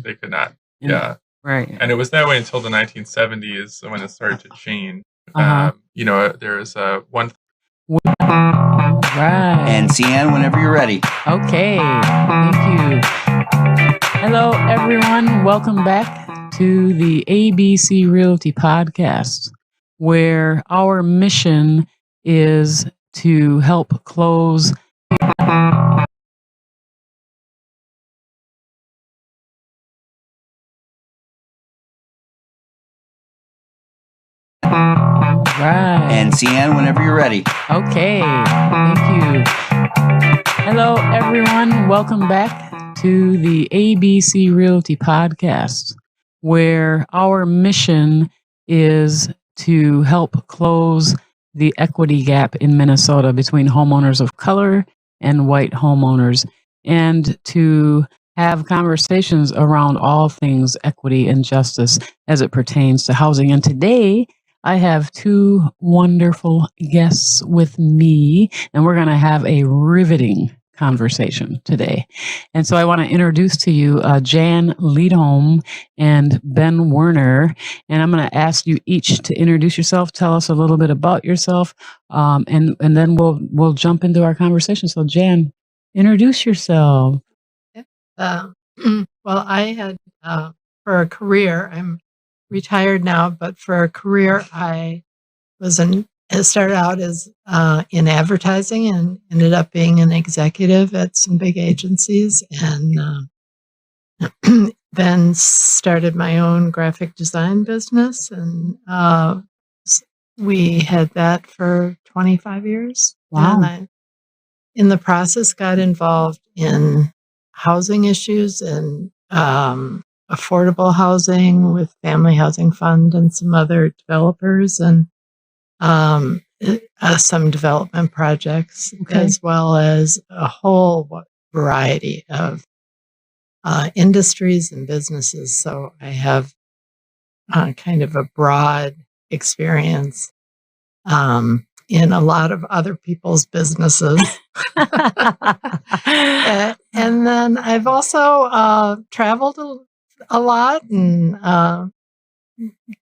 They could not. Yeah. Right. And it was that way until the 1970s when it started to change. There is one. Right. And Cian, whenever you're ready. Okay. Thank you. Hello, everyone. Welcome back to the ABC Realty podcast, where our mission is to help close Right. And Cian, whenever you're ready. Okay. Thank you. Hello, everyone. Welcome back to the ABC Realty podcast, where our mission is to help close the equity gap in Minnesota between homeowners of color and white homeowners, and to have conversations around all things equity and justice as it pertains to housing. And today, I have two wonderful guests with me, and we're going to have a riveting conversation today. And so I want to introduce to you Jan Leedholm and Ben Werner, and I'm going to ask you each to introduce yourself, tell us a little bit about yourself, and then we'll jump into our conversation. So Jan, introduce yourself. Well, I had for a career, I'm retired now, but for a career, I started out as in advertising and ended up being an executive at some big agencies, and then started my own graphic design business, and we had that for 25 years. Wow. And I, in the process, got involved in housing issues and affordable housing with Family Housing Fund and some other developers, and some development projects, as well as a whole variety of industries and businesses. So I have kind of a broad experience in a lot of other people's businesses. And then I've also traveled a lot and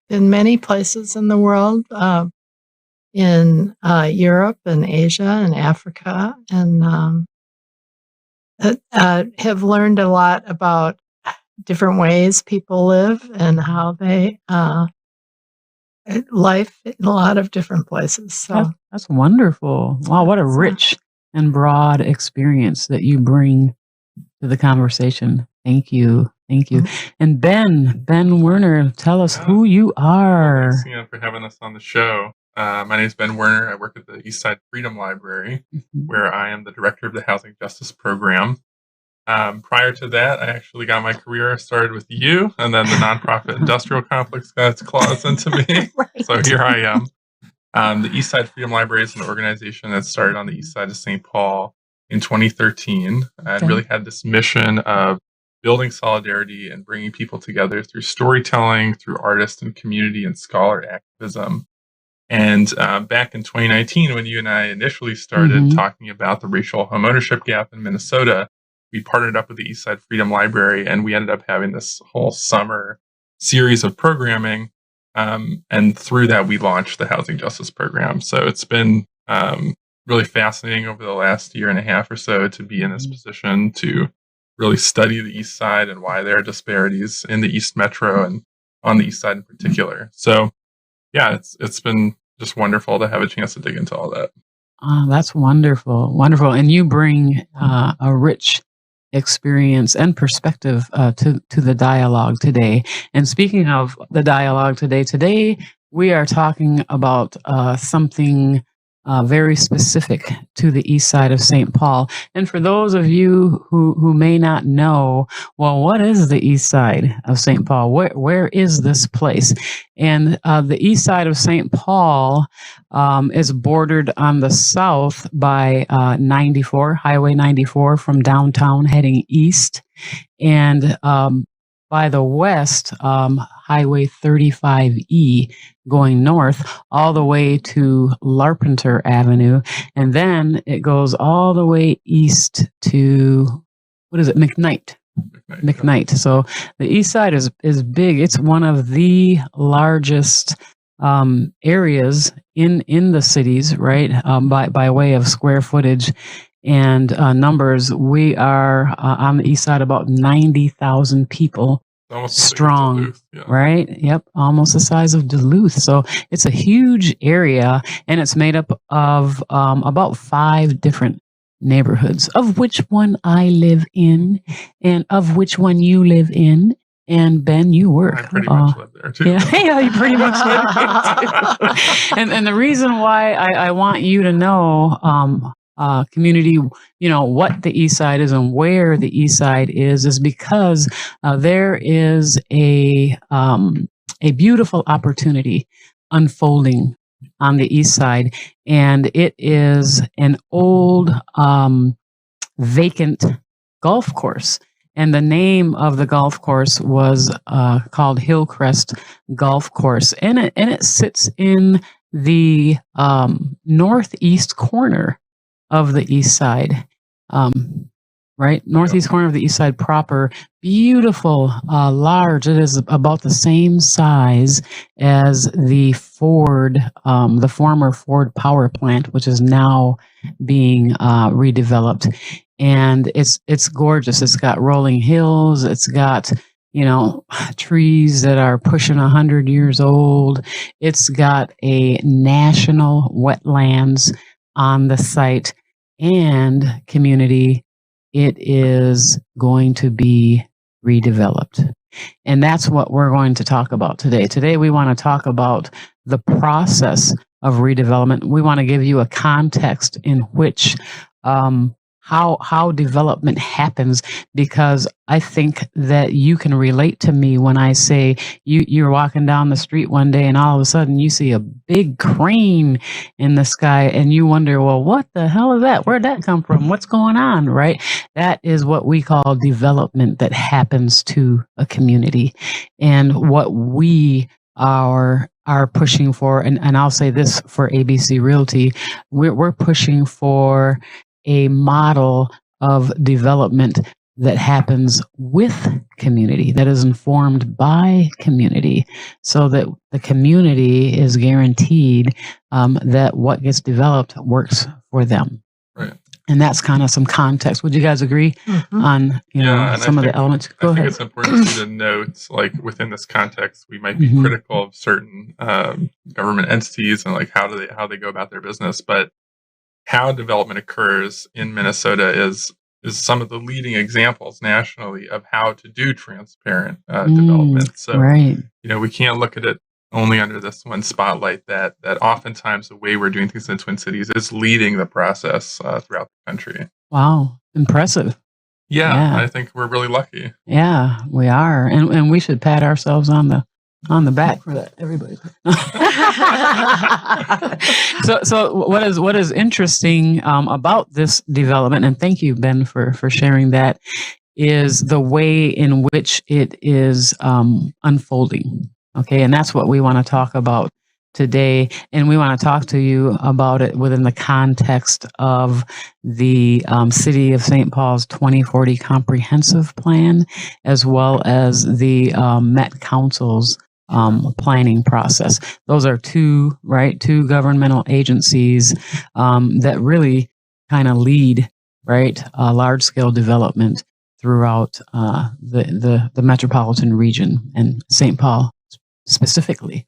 in many places in the world, in Europe and Asia and Africa, and have learned a lot about different ways people live and how they life in a lot of different places. So That's wonderful. Wow, what a rich and broad experience that you bring to the conversation. Thank you. Thank you. And Ben Werner, tell us who you are. Thanks again for having us on the show. My name is Ben Werner. I work at the Eastside Freedom Library, where I am the director of the Housing Justice Program. Prior to that, I actually got my career started with you, and then the nonprofit industrial complex got its claws into me. Right. So here I am. The Eastside Freedom Library is an organization that started on the east side of St. Paul in 2013. And really had this mission of building solidarity and bringing people together through storytelling, through artist and community and scholar activism. And back in 2019, when you and I initially started talking about the racial homeownership gap in Minnesota, we partnered up with the Eastside Freedom Library, and we ended up having this whole summer series of programming. And through that, we launched the Housing Justice Program. So it's been really fascinating over the last year and a half or so to be in this position to really study the East Side and why there are disparities in the East Metro and on the East Side in particular. So, yeah, it's been just wonderful to have a chance to dig into all that. That's wonderful. Wonderful. And you bring a rich experience and perspective to the dialogue today. And speaking of the dialogue today we are talking about something very specific to the east side of St. Paul. And for those of you who may not know, well, what is the east side of St. Paul? Where is this place? And the east side of St. Paul is bordered on the south by Highway 94 from downtown heading east. And by the west, Highway 35E going north all the way to Larpenteur Avenue. And then it goes all the way east to, McKnight McKnight. So the East Side is big. It's one of the largest areas in the cities, right? By way of square footage and numbers. We are on the East Side about 90,000 people strong, right? Yep, almost the size of Duluth. So it's a huge area, and it's made up of about 5 different neighborhoods, of which one I live in, and of which one you live in. And Ben, you work. I pretty much live there too. Yeah, you pretty much live there too. And the reason why I want you to know, community, what the East Side is and where the East Side is because there is a beautiful opportunity unfolding on the East Side, and it is an old vacant golf course. And the name of the golf course was called Hillcrest Golf Course, and it sits in the northeast corner of the East Side, right? Northeast corner of the East Side proper. Beautiful, large. It is about the same size as the Ford, the former Ford power plant, which is now being redeveloped. And it's gorgeous. It's got rolling hills. It's got, trees that are pushing 100 years old. It's got a national wetlands on the site, and community, it is going to be redeveloped. And that's what we're going to talk about today. Today, we want to talk about the process of redevelopment. We want to give you a context in which how development happens, because I think that you can relate to me when I say you're walking down the street one day and all of a sudden you see a big crane in the sky and you wonder, well, what the hell is that? Where'd that come from? What's going on, right? That is what we call development that happens to a community. And what we are pushing for, and I'll say this for ABC Realty, we're pushing for a model of development that happens with community, that is informed by community, so that the community is guaranteed that what gets developed works for them. Right. And that's kind of some context. Would you guys agree on some of the elements? I think it's important to note, like within this context, we might be critical of certain government entities and like how they go about their business, but how development occurs in Minnesota is some of the leading examples nationally of how to do transparent development. So, we can't look at it only under this one spotlight. That oftentimes the way we're doing things in the Twin Cities is leading the process throughout the country. Wow, impressive. Yeah, I think we're really lucky. Yeah, we are, and we should pat ourselves on the back for that, everybody. So what is interesting about this development, and thank you, Ben, for sharing that, is the way in which it is unfolding. Okay, and that's what we want to talk about today, and we want to talk to you about it within the context of the City of St. Paul's 2040 Comprehensive Plan, as well as the Met Council's planning process. Those are two governmental agencies that really kind of lead, large scale development throughout the metropolitan region and St. Paul specifically.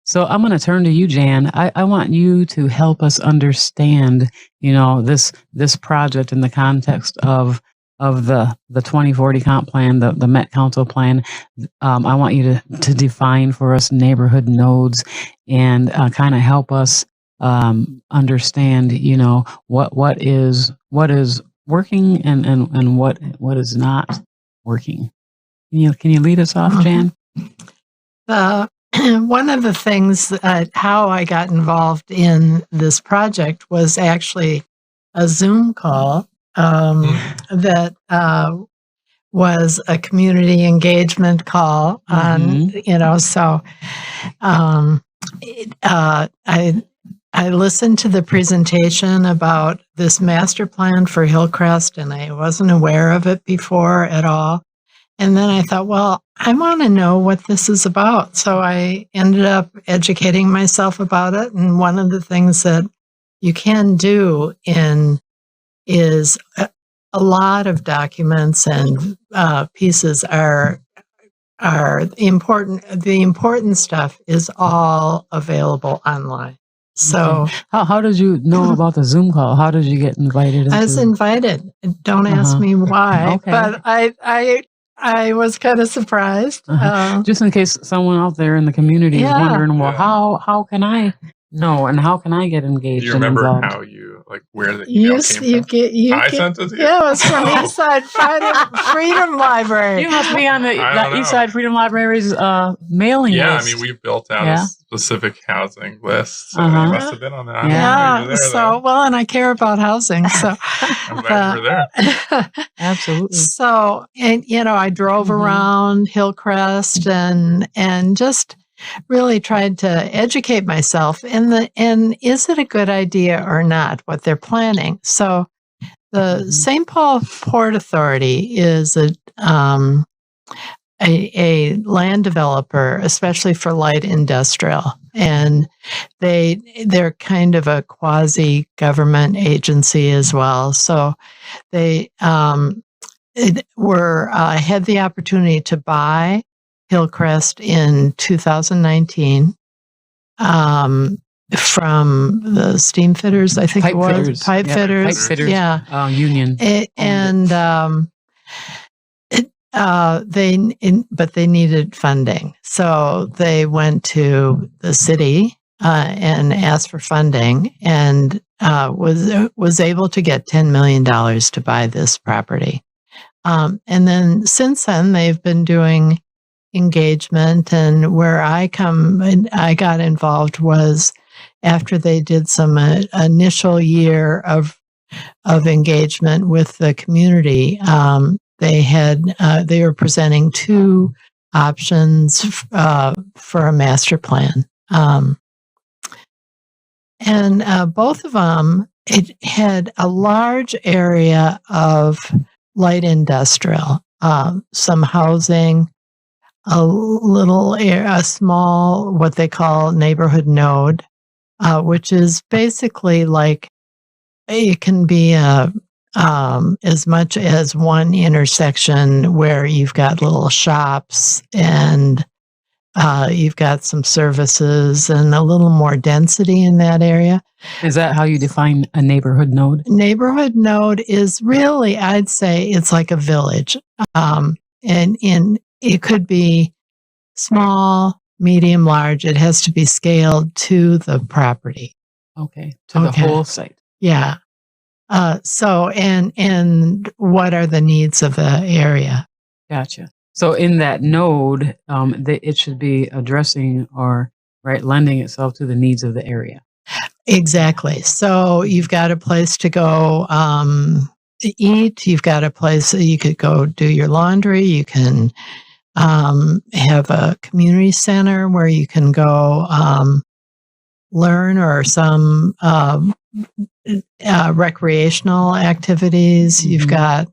So I'm going to turn to you, Jan. I want you to help us understand, this project in the context of the 2040 comp plan, the Met Council plan. I want you to define for us neighborhood nodes and kind of help us understand, what is working and what is not working. Can you lead us off, Jan? One of the things how I got involved in this project was actually a Zoom call that was a community engagement call on, so I listened to the presentation about this master plan for Hillcrest, and I wasn't aware of it before at all. And then I thought, well, I want to know what this is about. So I ended up educating myself about it. And one of the things that you can do is a lot of documents and pieces are important. The important stuff is all available online. So how did you know about the Zoom call? How did you get invited? I was invited. Don't ask me why, Okay. but I was kind of surprised. Just in case someone out there in the community is wondering, well, Yeah. how can I know and how can I get engaged? Do you remember and involved? how you, like, where the email came from? I sent it to you? Yeah, it was from Eastside Freedom Library. You must be on the Eastside Freedom Library's mailing list. Yeah, I mean, we've built out a specific housing list, so you must have been on that. Yeah, and I care about housing, so I'm glad you were there. Absolutely. So, and I drove around Hillcrest and just really tried to educate myself and is it a good idea or not what they're planning. So the St. Paul Port Authority is a land developer, especially for light industrial, and they're kind of a quasi government agency as well. So they had the opportunity to buy Hillcrest in 2019 from the steam fitters, I think pipe fitters, yeah, union, but they needed funding, so they went to the city and asked for funding, and was able to get $10 million to buy this property. And then since then, they've been doing engagement, and where I got involved was after they did some initial year of engagement with the community. They were presenting two options for a master plan, and both of them, it had a large area of light industrial, some housing, a small, what they call neighborhood node, which is basically like, it can be as much as one intersection where you've got little shops and you've got some services and a little more density in that area. Is that how you define a neighborhood node? Neighborhood node is really, I'd say it's like a village. And it could be small, medium, large. It has to be scaled to the property. Okay. To the whole site. Yeah. So, and what are the needs of the area? Gotcha. So in that node, it should be addressing or lending itself to the needs of the area. Exactly. So you've got a place to go eat. You've got a place you could go do your laundry. You can have a community center where you can go learn, or some recreational activities. You've got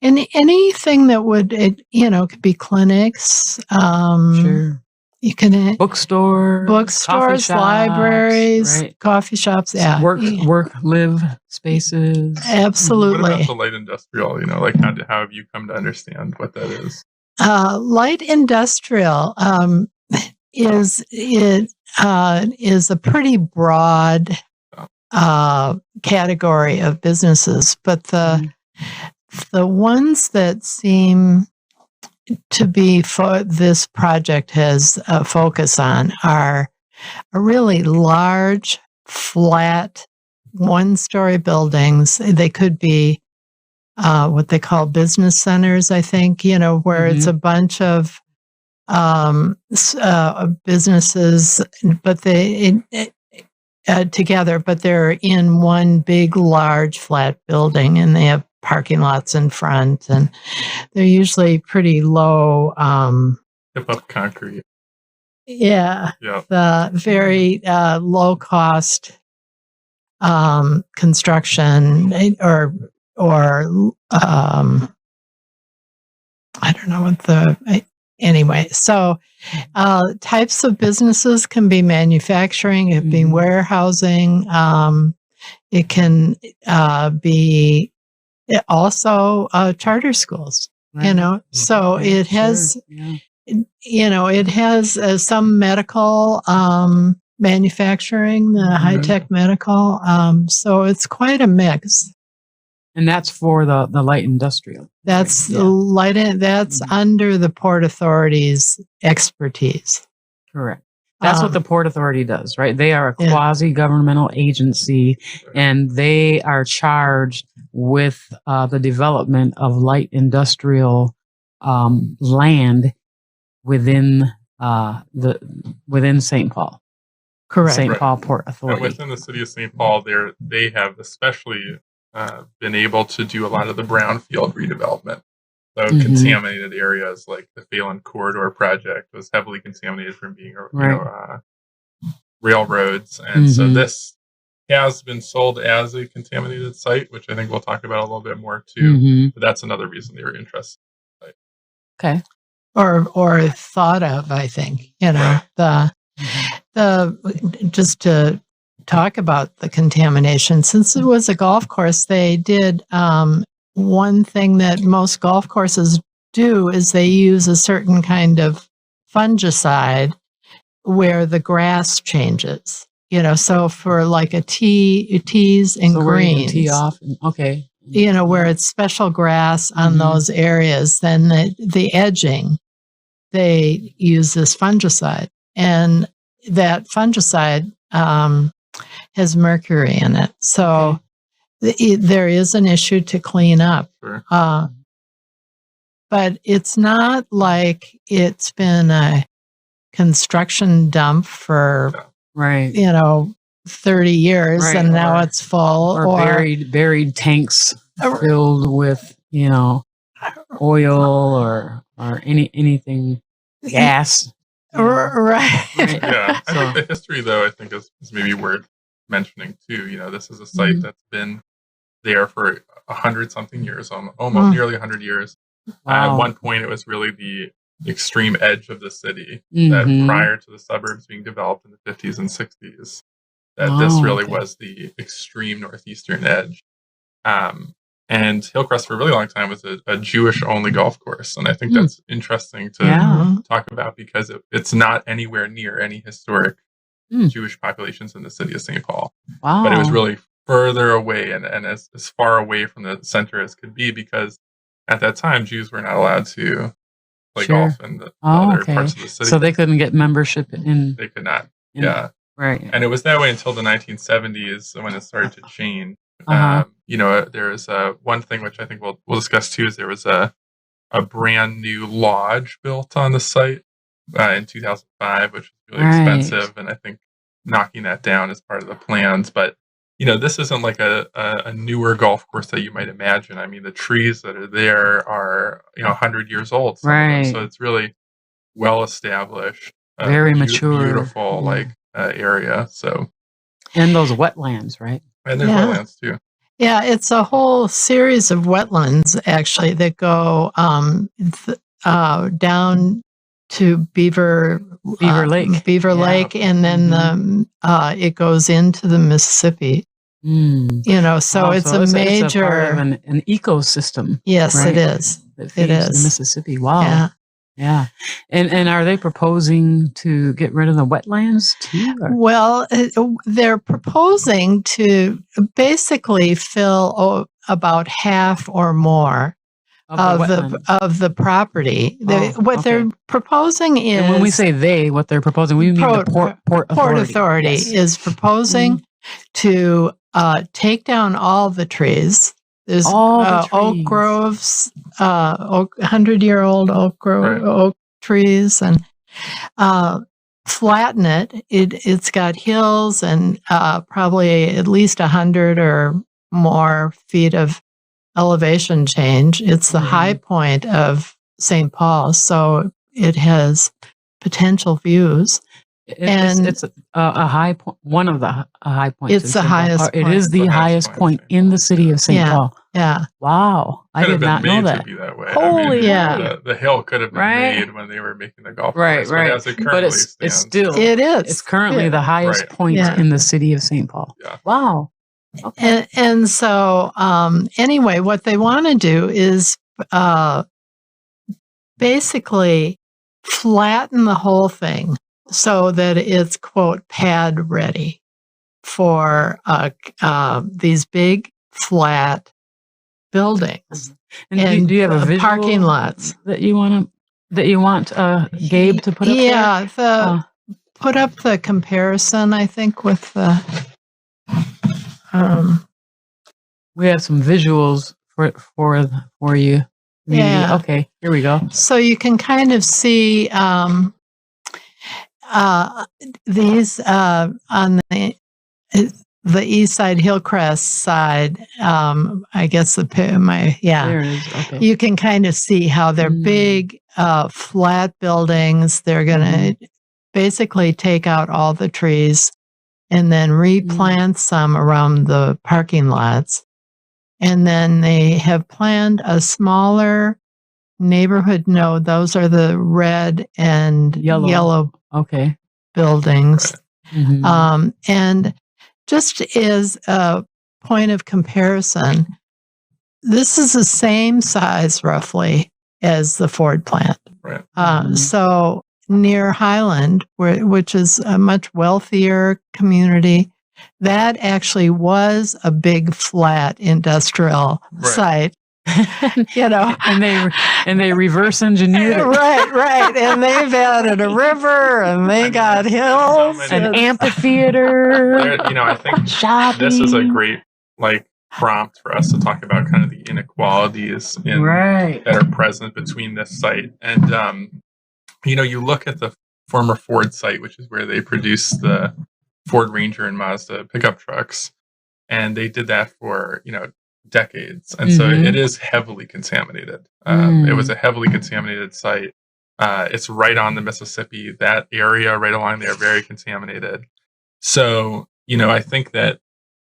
anything that would, could be clinics. Sure. You can bookstores, libraries, coffee shops. Yeah, work, live spaces. Absolutely. What about the light industrial? Like how have you come to understand what that is? Light industrial is a pretty broad category of businesses, but the ones that seem to be this project has a focus on are really large, flat, one-story buildings. They could be what they call business centers, I think, where it's a bunch of businesses, but together, but they're in one big, large, flat building, and they have parking lots in front, and they're usually pretty low. Hip up concrete. Yeah. The very low cost construction or I don't know what anyway. So types of businesses can be manufacturing, it can be warehousing. It can be also charter schools, so it has, it has some medical manufacturing, the high-tech medical. So it's quite a mix. And that's for the light industrial. That's that's under the Port Authority's expertise. Correct. That's what the Port Authority does, right? They are a quasi-governmental agency, and they are charged with the development of light industrial land within St. Paul. Correct. St. Paul Port Authority. And within the city of St. Paul, they have especially been able to do a lot of the brownfield redevelopment. So contaminated areas like the Phelan Corridor project was heavily contaminated from being railroads. And so this has been sold as a contaminated site, which I think we'll talk about a little bit more too. But that's another reason they were interested in the site. Okay. Or thought of, I think, just to talk about the contamination. Since it was a golf course, they did one thing that most golf courses do is they use a certain kind of fungicide where the grass changes. So for like tees and greens, tee off. Okay. Where it's special grass on those areas, then the edging, they use this fungicide, and that fungicide has mercury in it. So there is an issue to clean up. Sure. But it's not like it's been a construction dump for 30 years and now it's full, or buried tanks filled with oil or anything gas. Right. Yeah. I think the history, though, I think is maybe worth mentioning too. This is a site that's been there for 100-something years, almost nearly 100 years. Wow. At one point, it was really the extreme edge of the city. That prior to the suburbs being developed in the 50s and 60s, that this really was the extreme northeastern edge. And Hillcrest for a really long time was a Jewish-only golf course, and I think that's interesting to talk about because it's not anywhere near any historic Jewish populations in the city of St. Paul. Wow. But it was really further away and as far away from the center as could be because at that time, Jews were not allowed to play golf in the other parts of the city. So they couldn't get membership in... They could not, Right. And it was that way until the 1970s when it started to change. There's one thing which I think we'll discuss too is there was a brand new lodge built on the site in 2005, which was really expensive, and I think knocking that down is part of the plans. But this isn't like a newer golf course that you might imagine. I mean, the trees that are there are 100 years old, right? So it's really well established, very mature, beautiful area. So and those wetlands, right? And there's wetlands too. Yeah, it's a whole series of wetlands actually that go down to Beaver Lake, and then it goes into the Mississippi. So it's a major it's a part of an ecosystem. Yes, right? It is. It is the Mississippi. Wow. Yeah. And are they proposing to get rid of the wetlands too? Or? Well, they're proposing to basically fill about half or more of the property. What they're proposing is, and when we say what they're proposing, we mean the Port Authority. Port Authority is proposing to take down all the trees. There's oak groves, 100-year-old oak trees, and flatten it. It's got hills and probably at least 100 or more feet of elevation change. It's the high point of St. Paul, so it has potential views. It's a high point. One of the high points. It's the highest. It is the highest point in the city of St. Paul. Yeah. Wow. I Could have did been not know made that. to be that way. Holy Yeah. The hill could have been Right. made when they were making the golf Right, course, right. but as it But currently it's stands, still It is. it's currently Yeah. the highest Right, point Yeah. in the city of St. Paul. Yeah. Wow. Okay. And so, anyway, what they want to do is basically flatten the whole thing so that it's, quote, pad ready for these big flat buildings And do you have a visual parking lots that you want Gabe to put up there? Yeah, put up the comparison, I think, with the. We have some visuals for you. Yeah. Okay, here we go. So you can kind of see these on the east side, Hillcrest side. I guess There it is. Okay. you can kind of see how they're big, flat buildings. They're going to basically take out all the trees and then replant some around the parking lots. And then they have planned a smaller neighborhood node. Those are the red and yellow Okay. buildings. Mhm. And just as a point of comparison, this is the same size roughly as the Ford plant. Right. So near Highland, which is a much wealthier community, that actually was a big flat industrial site. and they reverse engineered it. Right. And they've added a river, and they got hills, an amphitheater. I think shopping. This is a great prompt for us to talk about kind of the inequalities that are present between this site and you look at the former Ford site, which is where they produce the Ford Ranger and Mazda pickup trucks, and they did that for decades, and so it is heavily contaminated. It was a heavily contaminated site. It's right on the Mississippi. That area right along there, very contaminated. So I think that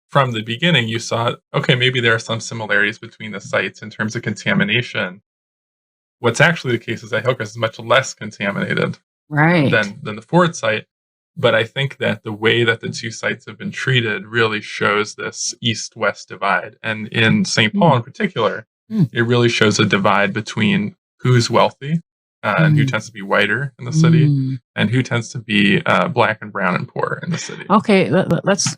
from the beginning you saw, okay, maybe there are some similarities between the sites in terms of contamination. What's actually the case is that Hillcrest is much less contaminated than the Ford site. But I think that the way that the two sites have been treated really shows this east-west divide. And in St. Paul in particular, it really shows a divide between who's wealthy and who tends to be whiter in the city and who tends to be black and brown and poor in the city. Okay, let's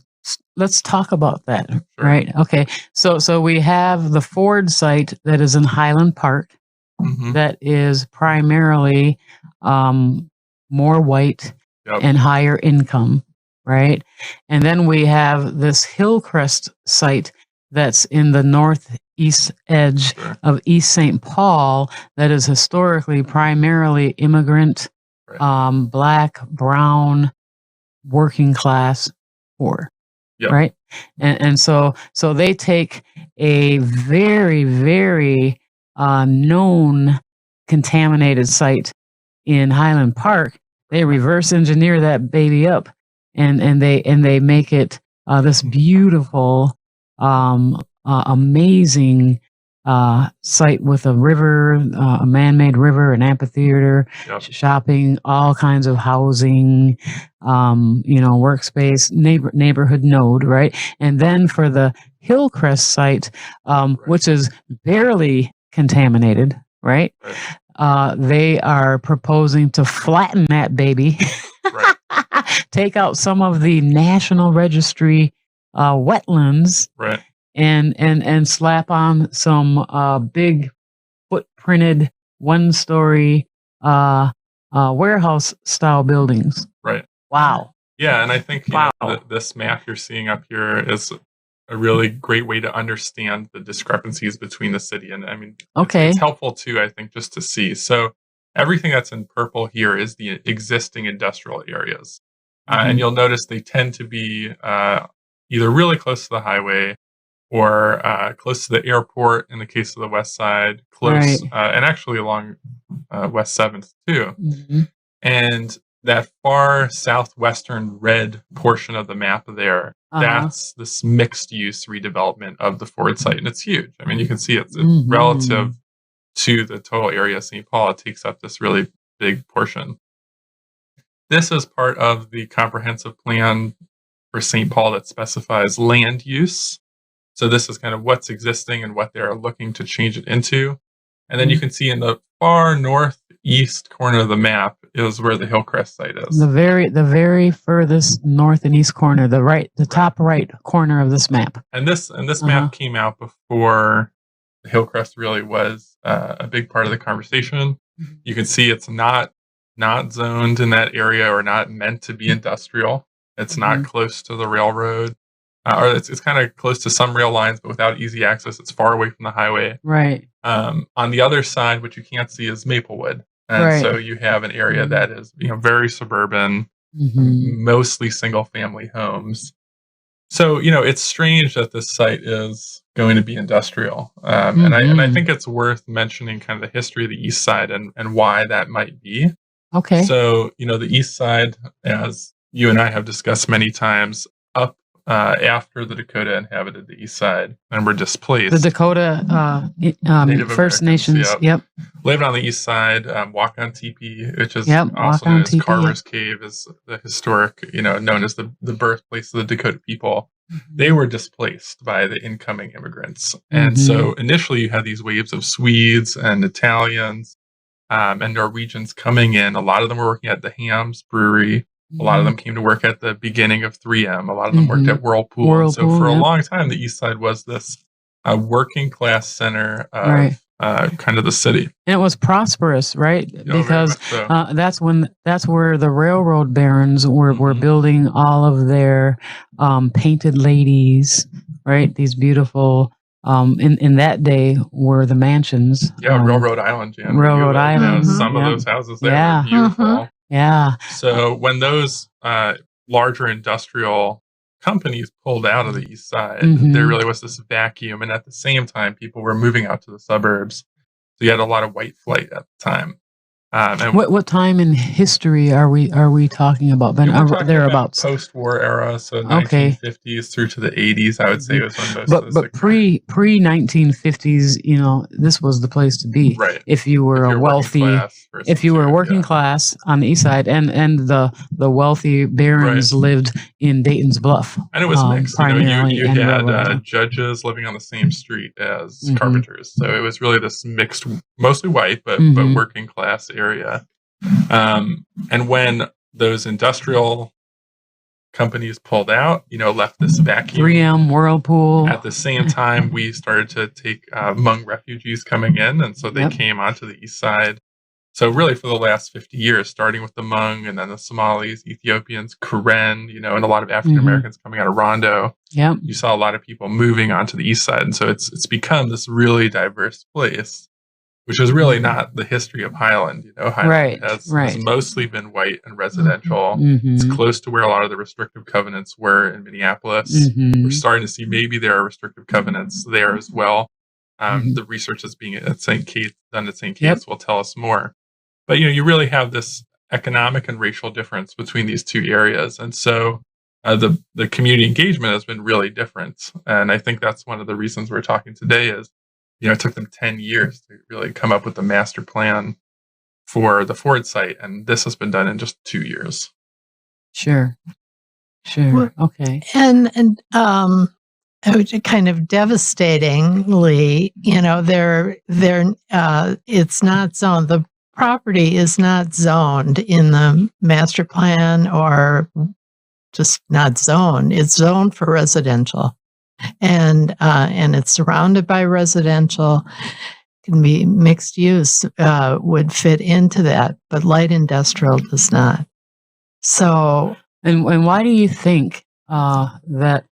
talk about that. Sure. Right. Okay. So we have the Ford site that is in Highland Park that is primarily more white and higher income, right? And then we have this Hillcrest site that's in the northeast edge of East St. Paul that is historically primarily immigrant, black, brown, working class, poor, right? And so they take a very, very known contaminated site in Highland Park. They reverse engineer that baby up, and they make it this beautiful, amazing site with a river, a man-made river, an amphitheater, shopping, all kinds of housing, workspace, neighborhood node, right? And then for the Hillcrest site, which is barely contaminated, right? They are proposing to flatten that baby, take out some of the National Registry wetlands, and slap on some big footprinted one-story warehouse-style buildings. Right. Wow. Yeah, and I think this map you're seeing up here is a really great way to understand the discrepancies between the city. And I mean, it's helpful too, I think, just to see. So everything that's in purple here is the existing industrial areas. And you'll notice they tend to be either really close to the highway or close to the airport in the case of the west side, close, and actually along West 7th too. And that far southwestern red portion of the map there, that's this mixed use redevelopment of the Ford site. And it's huge. I mean, you can see it's relative to the total area of St. Paul. It takes up this really big portion. This is part of the comprehensive plan for St. Paul that specifies land use. So this is kind of what's existing and what they're looking to change it into. And then you can see in the far northeast corner of the map is where the Hillcrest site is. The very furthest north and east corner, the top right corner of this map. And this map came out before the Hillcrest really was a big part of the conversation. You can see it's not zoned in that area or not meant to be industrial. It's not close to the railroad. Or it's kind of close to some rail lines, but without easy access. It's far away from the highway. Right. On the other side, what you can't see is Maplewood. And so you have an area that is, very suburban, mostly single family homes. So, it's strange that this site is going to be industrial. And I think it's worth mentioning kind of the history of the East Side and why that might be. Okay. So, the East Side, as you and I have discussed many times, up after the Dakota inhabited the East Side and were displaced. The Dakota Native First Americans, Nations, yep. Lived on the East Side, walk on teepee, which is Yep, also known as teepee, Carver's Cave, is the historic, known as the birthplace of the Dakota people. They were displaced by the incoming immigrants. And so initially you had these waves of Swedes and Italians and Norwegians coming in. A lot of them were working at the Hams Brewery. A lot of them came to work at the beginning of 3M. A lot of them worked at Whirlpool. And so for a long time, the East Side was this working class center of kind of the city. And it was prosperous, right? Because so. that's where the railroad barons were building all of their painted ladies, right? These beautiful, in that day were the mansions. Yeah, Railroad Island, Jan. Railroad Island. Some of those houses there were beautiful. Yeah. So when those larger industrial companies pulled out of the East Side, there really was this vacuum. And at the same time, people were moving out to the suburbs. So you had a lot of white flight at the time. And what time in history are we talking about, Ben? Thereabouts. Post-war era, so 1950s through to the 80s, I would say was when most of this. But pre 1950s, this was the place to be. Right. If you were a wealthy, if you were working class on the East Side, and the wealthy barons lived in Dayton's Bluff, and it was mixed. Primarily, you had judges living on the same street as carpenters, so it was really this mixed, mostly white, but working class area. And when those industrial companies pulled out, left this vacuum. 3M, Whirlpool. At the same time, we started to take Hmong refugees coming in, and so they came onto the East Side. So really for the last 50 years, starting with the Hmong and then the Somalis, Ethiopians, Karen, and a lot of African Americans coming out of Rondo. Yep. You saw a lot of people moving onto the East Side. And so it's become this really diverse place, which is really not the history of Highland. Highland has mostly been white and residential. It's close to where a lot of the restrictive covenants were in Minneapolis. We're starting to see maybe there are restrictive covenants there as well. The research that's being done at St. Kate's will tell us more. But you really have this economic and racial difference between these two areas, and so the community engagement has been really different. And I think that's one of the reasons we're talking today is, it took them 10 years to really come up with the master plan for the Ford site, and this has been done in just 2 years. Sure. Okay. And kind of devastatingly, it's not zoned. The property is not zoned in the master plan, or just not zoned. It's zoned for residential. And it's surrounded by residential. Can be mixed use, would fit into that, but light industrial does not. So, and why do you think that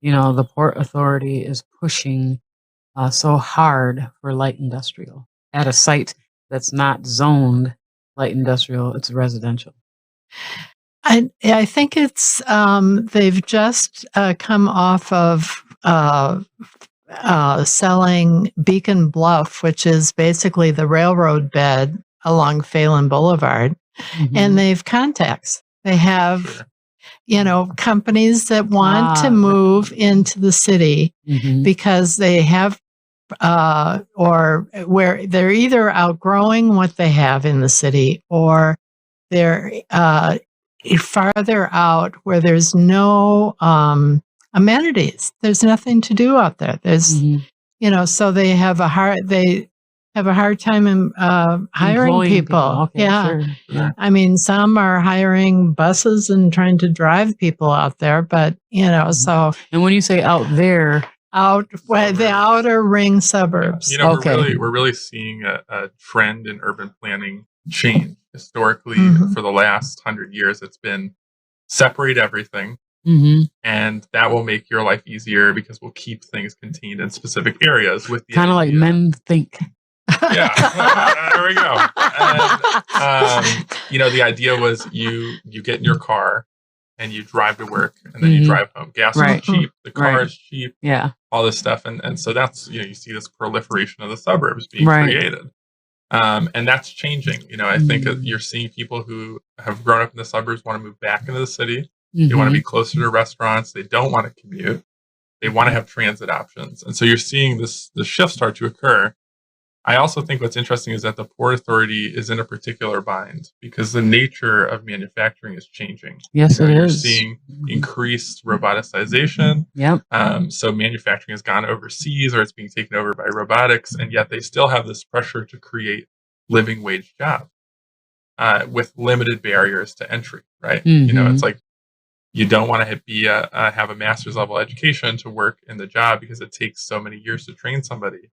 the Port Authority is pushing so hard for light industrial at a site that's not zoned light industrial? It's residential. I think it's they've just come off of selling Beacon Bluff, which is basically the railroad bed along Phelan Boulevard. and they have contacts. They have, Sure. Companies that want to move into the city because they have, or where they're either outgrowing what they have in the city, or they're farther out where there's no amenities. There's nothing to do out there. There's, so they have a hard time in hiring Employing people. Okay, Yeah. Sure. I mean, some are hiring buses and trying to drive people out there, but so. And when you say out there, the outer ring suburbs. Yeah. We're really seeing a trend in urban planning change. Historically, for the last 100 years, it's been separate everything. And that will make your life easier because we'll keep things contained in specific areas. With kind of like men think. Yeah, there we go. And, the idea was you get in your car and you drive to work and then you drive home. Gas is cheap, the car is cheap, all this stuff, and so that's you see this proliferation of the suburbs being created. And that's changing. I think you're seeing people who have grown up in the suburbs want to move back into the city. They want to be closer to restaurants. They don't want to commute. They want to have transit options. And so you're seeing the shift start to occur. I also think what's interesting is that the Port Authority is in a particular bind because the nature of manufacturing is changing. Yes, it is. You're seeing increased roboticization. Yep. So manufacturing has gone overseas or it's being taken over by robotics, and yet they still have this pressure to create living wage jobs with limited barriers to entry, right? It's like you don't want to have a master's level education to work in the job because it takes so many years to train somebody.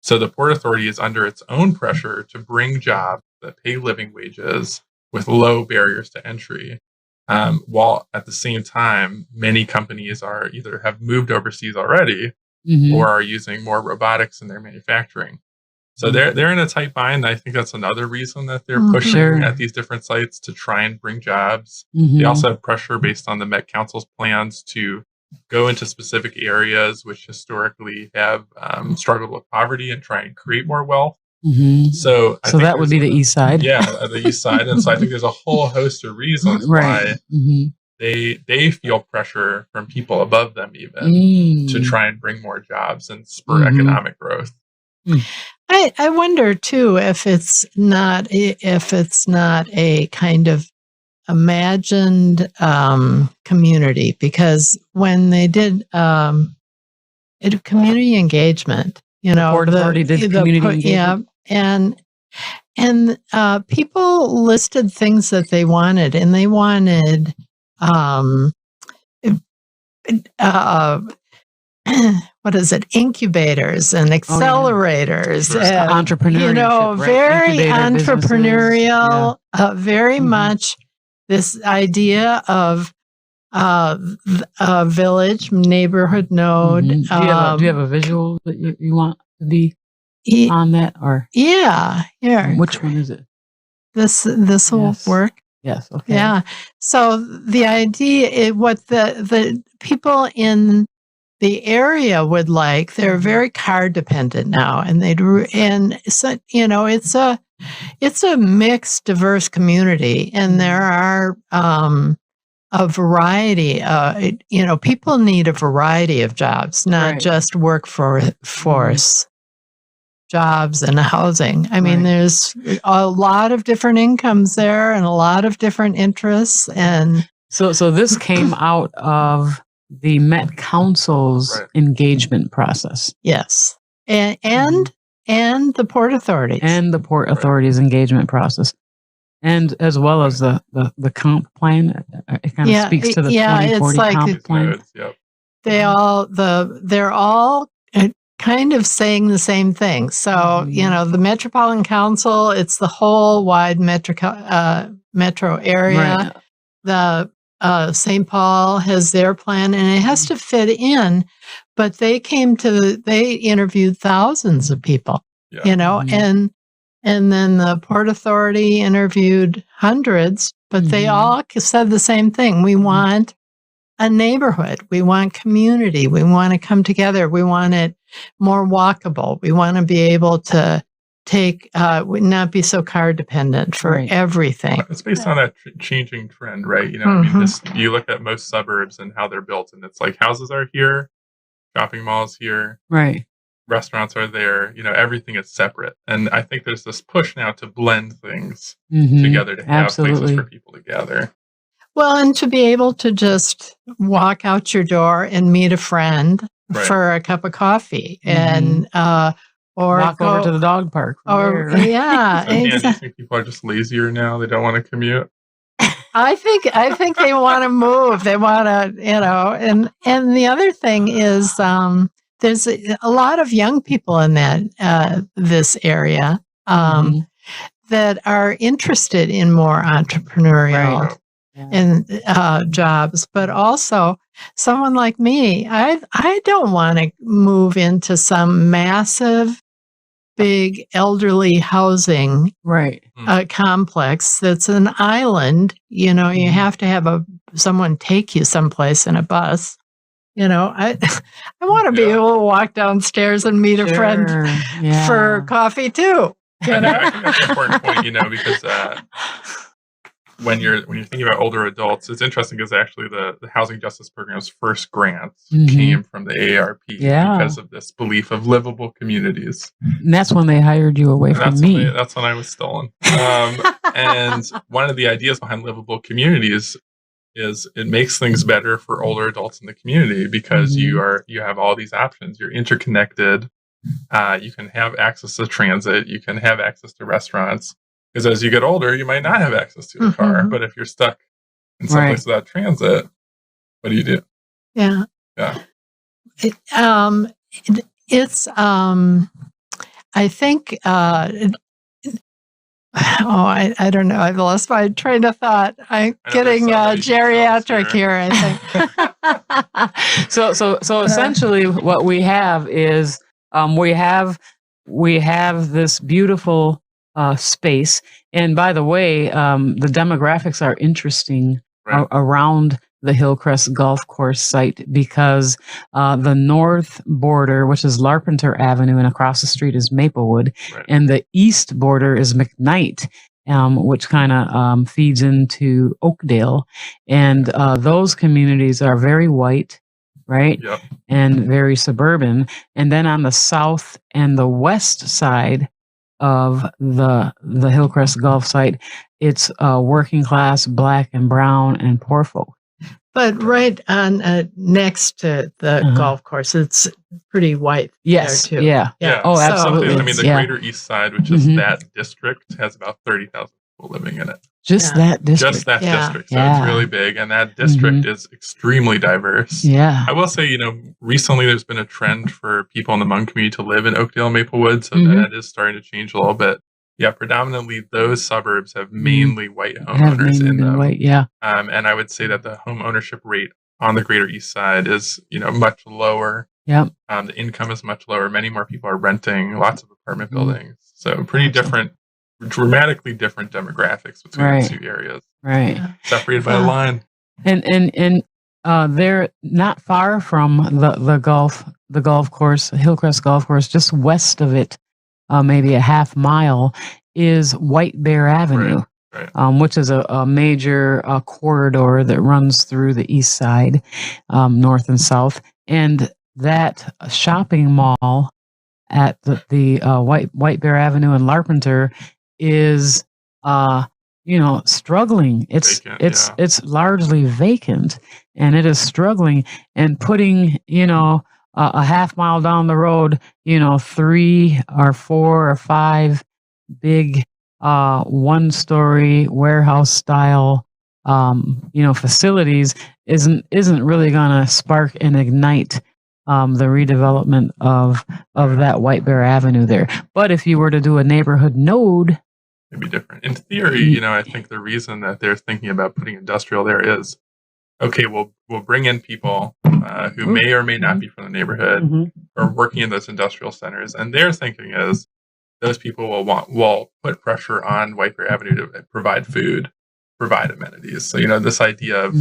So the Port Authority is under its own pressure to bring jobs that pay living wages with low barriers to entry, while at the same time, many companies are either have moved overseas already or are using more robotics in their manufacturing. So they're in a tight bind. I think that's another reason that they're pushing at these different sites to try and bring jobs. They also have pressure based on the Met Council's plans to go into specific areas which historically have struggled with poverty and try and create more wealth. So that would be the east side. Yeah, the east side. And so I think there's a whole host of reasons why they feel pressure from people above them even to try and bring more jobs and spur economic growth. I wonder too if it's not a kind of imagined community, because when they did community engagement, the Port Authority did community engagement. And people listed things that they wanted, and they wanted what is it? Incubators and accelerators, and, entrepreneurship, very entrepreneurial, very much this idea of a village, neighborhood node. Do you have a visual that you want to be on that, or which one is it? This will work. Yes. Okay. Yeah. So the idea, what the people in the area would like, they're very car dependent now, and so it's a mixed, diverse community, and there are a variety. People need a variety of jobs, not just workforce jobs and housing. I mean, there's a lot of different incomes there, and a lot of different interests, and so this came out of the Met Council's engagement process. Yes. And the Port Authority. And the Port Authority's engagement process. And as well as the comp plan. It kind of speaks to the 2040 comp plan. They're all kind of saying the same thing. So, the Metropolitan Council, it's the whole wide metro area. The St. Paul has their plan, and it has to fit in, but they interviewed thousands of people, and then the Port Authority interviewed hundreds, but they all said the same thing. We want a neighborhood. We want community. We want to come together. We want it more walkable. We want to be able to would not be so car dependent for Right. everything. It's based on that changing trend, right? I mean, you look at most suburbs and how they're built, and it's like houses are here, shopping malls here, Right. restaurants are there. Everything is separate, and I think there's this push now to blend things Mhm. together to have places Absolutely. for people to gather. Well, and to be able to just walk out your door and meet a friend Right. for a cup of coffee, Mhm. and or Walk over to the dog park. from or there. yeah, So, Dan, do you exactly. think people are just lazier now? They don't want to commute? I think they want to move. They want to, and the other thing is there's a lot of young people in this area Mhm. that are interested in more entrepreneurial Right. Yeah. and jobs, but also someone like me, I don't want to move into some massive, big elderly housing Right. complex that's an island. You have to have someone take you someplace in a bus. I want to be able to walk downstairs and meet a friend Sure. Yeah. for coffee too. I think that's an important point, because when you're thinking about older adults, it's interesting because actually the Housing Justice Program's first grants Mhm. came from the AARP Yeah. because of this belief of livable communities. And that's when they hired you away from me. That's when I was stolen. And one of the ideas behind livable communities is it makes things better for older adults in the community because Mhm. you have all these options. You're interconnected. You can have access to transit. You can have access to restaurants. Because as you get older, you might not have access to a car. Mhm. But if you're stuck in some place without transit, what do you do? Yeah. Yeah. It's I think I don't know. I've lost my train of thought. I'm getting geriatric here, I think. So essentially what we have is we have this beautiful space, and by the way, the demographics are interesting around the Hillcrest Golf Course site because the north border, which is Larpenteur Avenue, and across the street is Maplewood, and the east border is McKnight, which kind of feeds into Oakdale, and those communities are very white, right? Yep. And very suburban. And then on the south and the west side of the Hillcrest Golf site, it's working class, black and brown, and poor folk. But right on next to the golf course, it's pretty white. Yes. There too. Yeah. Oh, absolutely. I mean, the Greater East Side, which is that district, has about 30,000 people living in it. Just that district. Just that district. So it's really big. And that district is extremely diverse. Yeah. I will say, recently there's been a trend for people in the Hmong community to live in Oakdale and Maplewood. So that is starting to change a little bit. Yeah, predominantly those suburbs have mainly white homeowners in them. And I would say that the home ownership rate on the Greater East Side is, much lower. Yep. The income is much lower. Many more people are renting lots of apartment buildings. So pretty different, dramatically different demographics between the two areas. Right. Separated by a line. And they're not far from the golf course, Hillcrest Golf Course, just west of it. Maybe a half mile is White Bear Avenue, which is a major corridor that runs through the east side, north and south. And that shopping mall at the White Bear Avenue in Larpenteur is, struggling. It's largely vacant, and it is struggling. And putting, a half mile down the road, 3 or 4 or 5 big 1-story warehouse style facilities isn't really gonna spark and ignite the redevelopment of that White Bear Avenue there. But if you were to do a neighborhood node, it'd be different. In theory, I think the reason that they're thinking about putting industrial there is, okay, we'll bring in people who may or may not be from the neighborhood or working in those industrial centers, and their thinking is those people will put pressure on White Bear Avenue to provide food, provide amenities. So this idea of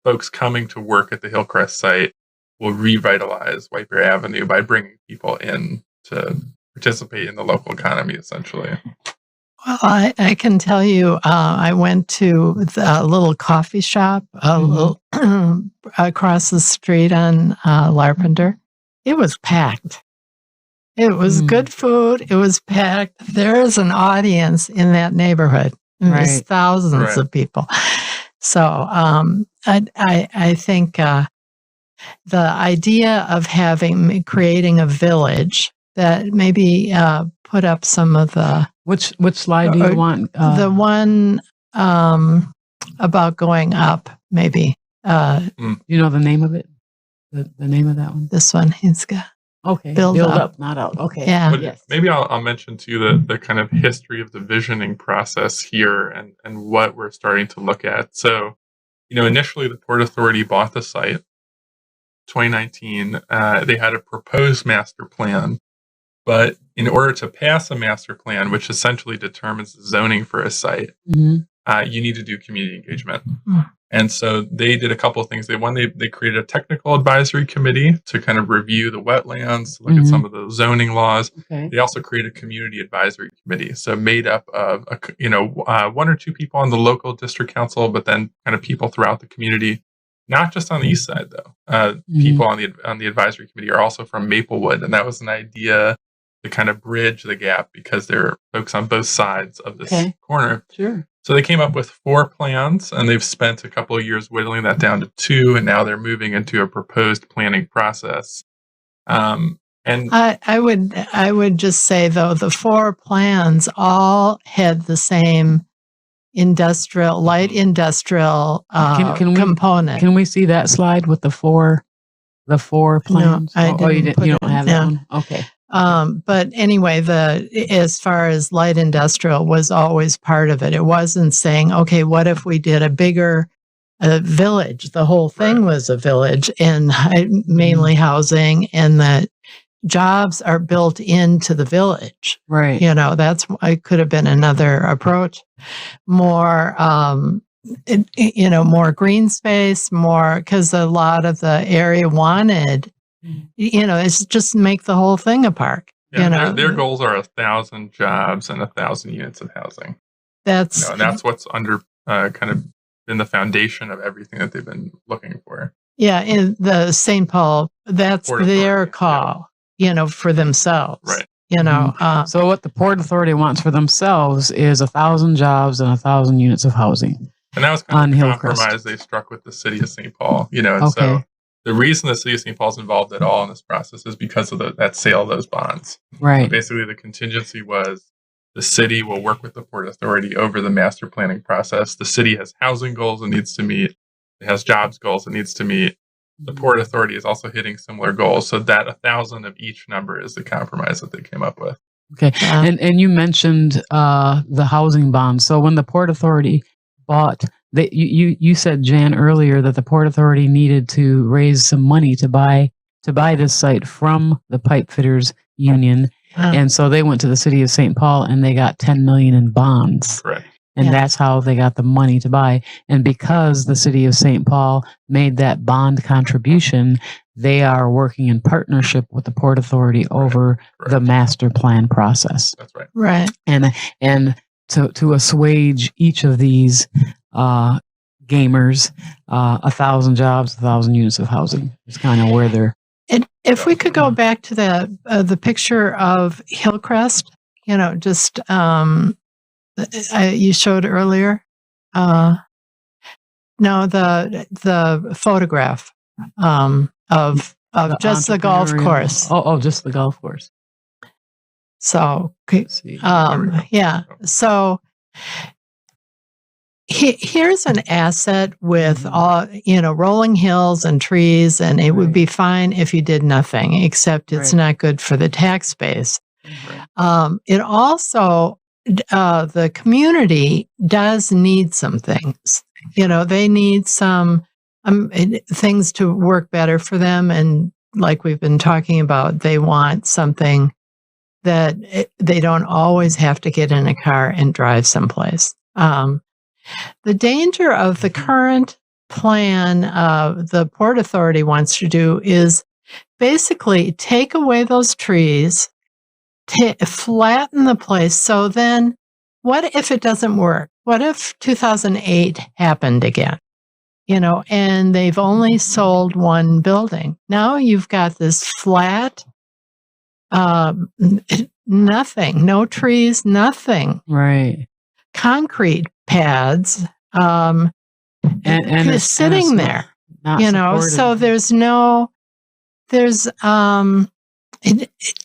folks coming to work at the Hillcrest site will revitalize White Bear Avenue by bringing people in to participate in the local economy, essentially. Well, I can tell you, I went to a little coffee shop little across the street on Larpenter. It was packed. It was good food. It was packed. There is an audience in that neighborhood. And there's thousands of people. So I think the idea of creating a village that maybe put up some of the which slide do you want? The one about going up, maybe. You know the name of it? The name of that one? This one he's got. Okay. Build up, not out. Okay. Yeah. But maybe I'll mention too the kind of history of the visioning process here and what we're starting to look at. So, initially the Port Authority bought the site. 2019, they had a proposed master plan, but in order to pass a master plan, which essentially determines the zoning for a site, you need to do community engagement. And so they did a couple of things. They created a technical advisory committee to kind of review the wetlands, to look at some of the zoning laws. Okay. They also created a community advisory committee, so made up of one or two people on the local district council, but then kind of people throughout the community. Not just on the east side, though. People on the advisory committee are also from Maplewood, and that was an idea to kind of bridge the gap because there are folks on both sides of this corner. Sure. So they came up with 4 plans, and they've spent a couple of years whittling that down to 2, and now they're moving into a proposed planning process. And I would just say, though, the 4 plans all had the same light industrial component. Can we see that slide with the four plans? No, you don't have that one? Okay. But anyway, as far as light industrial was always part of it. It wasn't saying, okay, what if we did a bigger village? The whole thing was a village and mainly housing, and the jobs are built into the village. Right. It could have been another approach. More, more green space, more, because a lot of the area wanted, it's just make the whole thing a park. Yeah, their goals are 1,000 jobs and 1,000 units of housing. And that's what's under kind of been the foundation of everything that they've been looking for. Yeah, in the St. Paul, that's their call, for themselves. Right. So what the Port Authority wants for themselves is 1,000 jobs and 1,000 units of housing. And that was kind of the compromise they struck with the city of St. Paul. So the reason the city of St. Paul is involved at all in this process is because of that sale of those bonds. Right. So basically, the contingency was the city will work with the Port Authority over the master planning process. The city has housing goals it needs to meet. It has jobs goals it needs to meet. The Port Authority is also hitting similar goals. So that 1,000 of each number is the compromise that they came up with. Okay. And you mentioned the housing bonds. So when the Port Authority bought, you said, Jan, earlier that the Port Authority needed to raise some money to buy this site from the Pipe Fitters Union. And so they went to the city of St. Paul and they got $10 million in bonds. Correct. And that's how they got the money to buy. And because the city of St. Paul made that bond contribution, they are working in partnership with the Port Authority over the master plan process. That's right. Right. And to assuage each of these gamers, 1,000 jobs, 1,000 units of housing is kind of where they're. And if we could go back to the picture of Hillcrest, just you showed earlier. No, the photograph of just the golf course. Oh, just the golf course. So, yeah. So here's an asset with all, rolling hills and trees, and it would be fine if you did nothing, except it's not good for the tax base. It also, the community does need some things. They need some things to work better for them. And like we've been talking about, they want something that they don't always have to get in a car and drive someplace. The danger of the current plan the Port Authority wants to do is basically take away those trees flatten the place. So then what if it doesn't work? What if 2008 happened again? And they've only sold one building. Now you've got this flat, nothing, no trees, nothing. Right. Concrete pads, and it's sitting there. Not so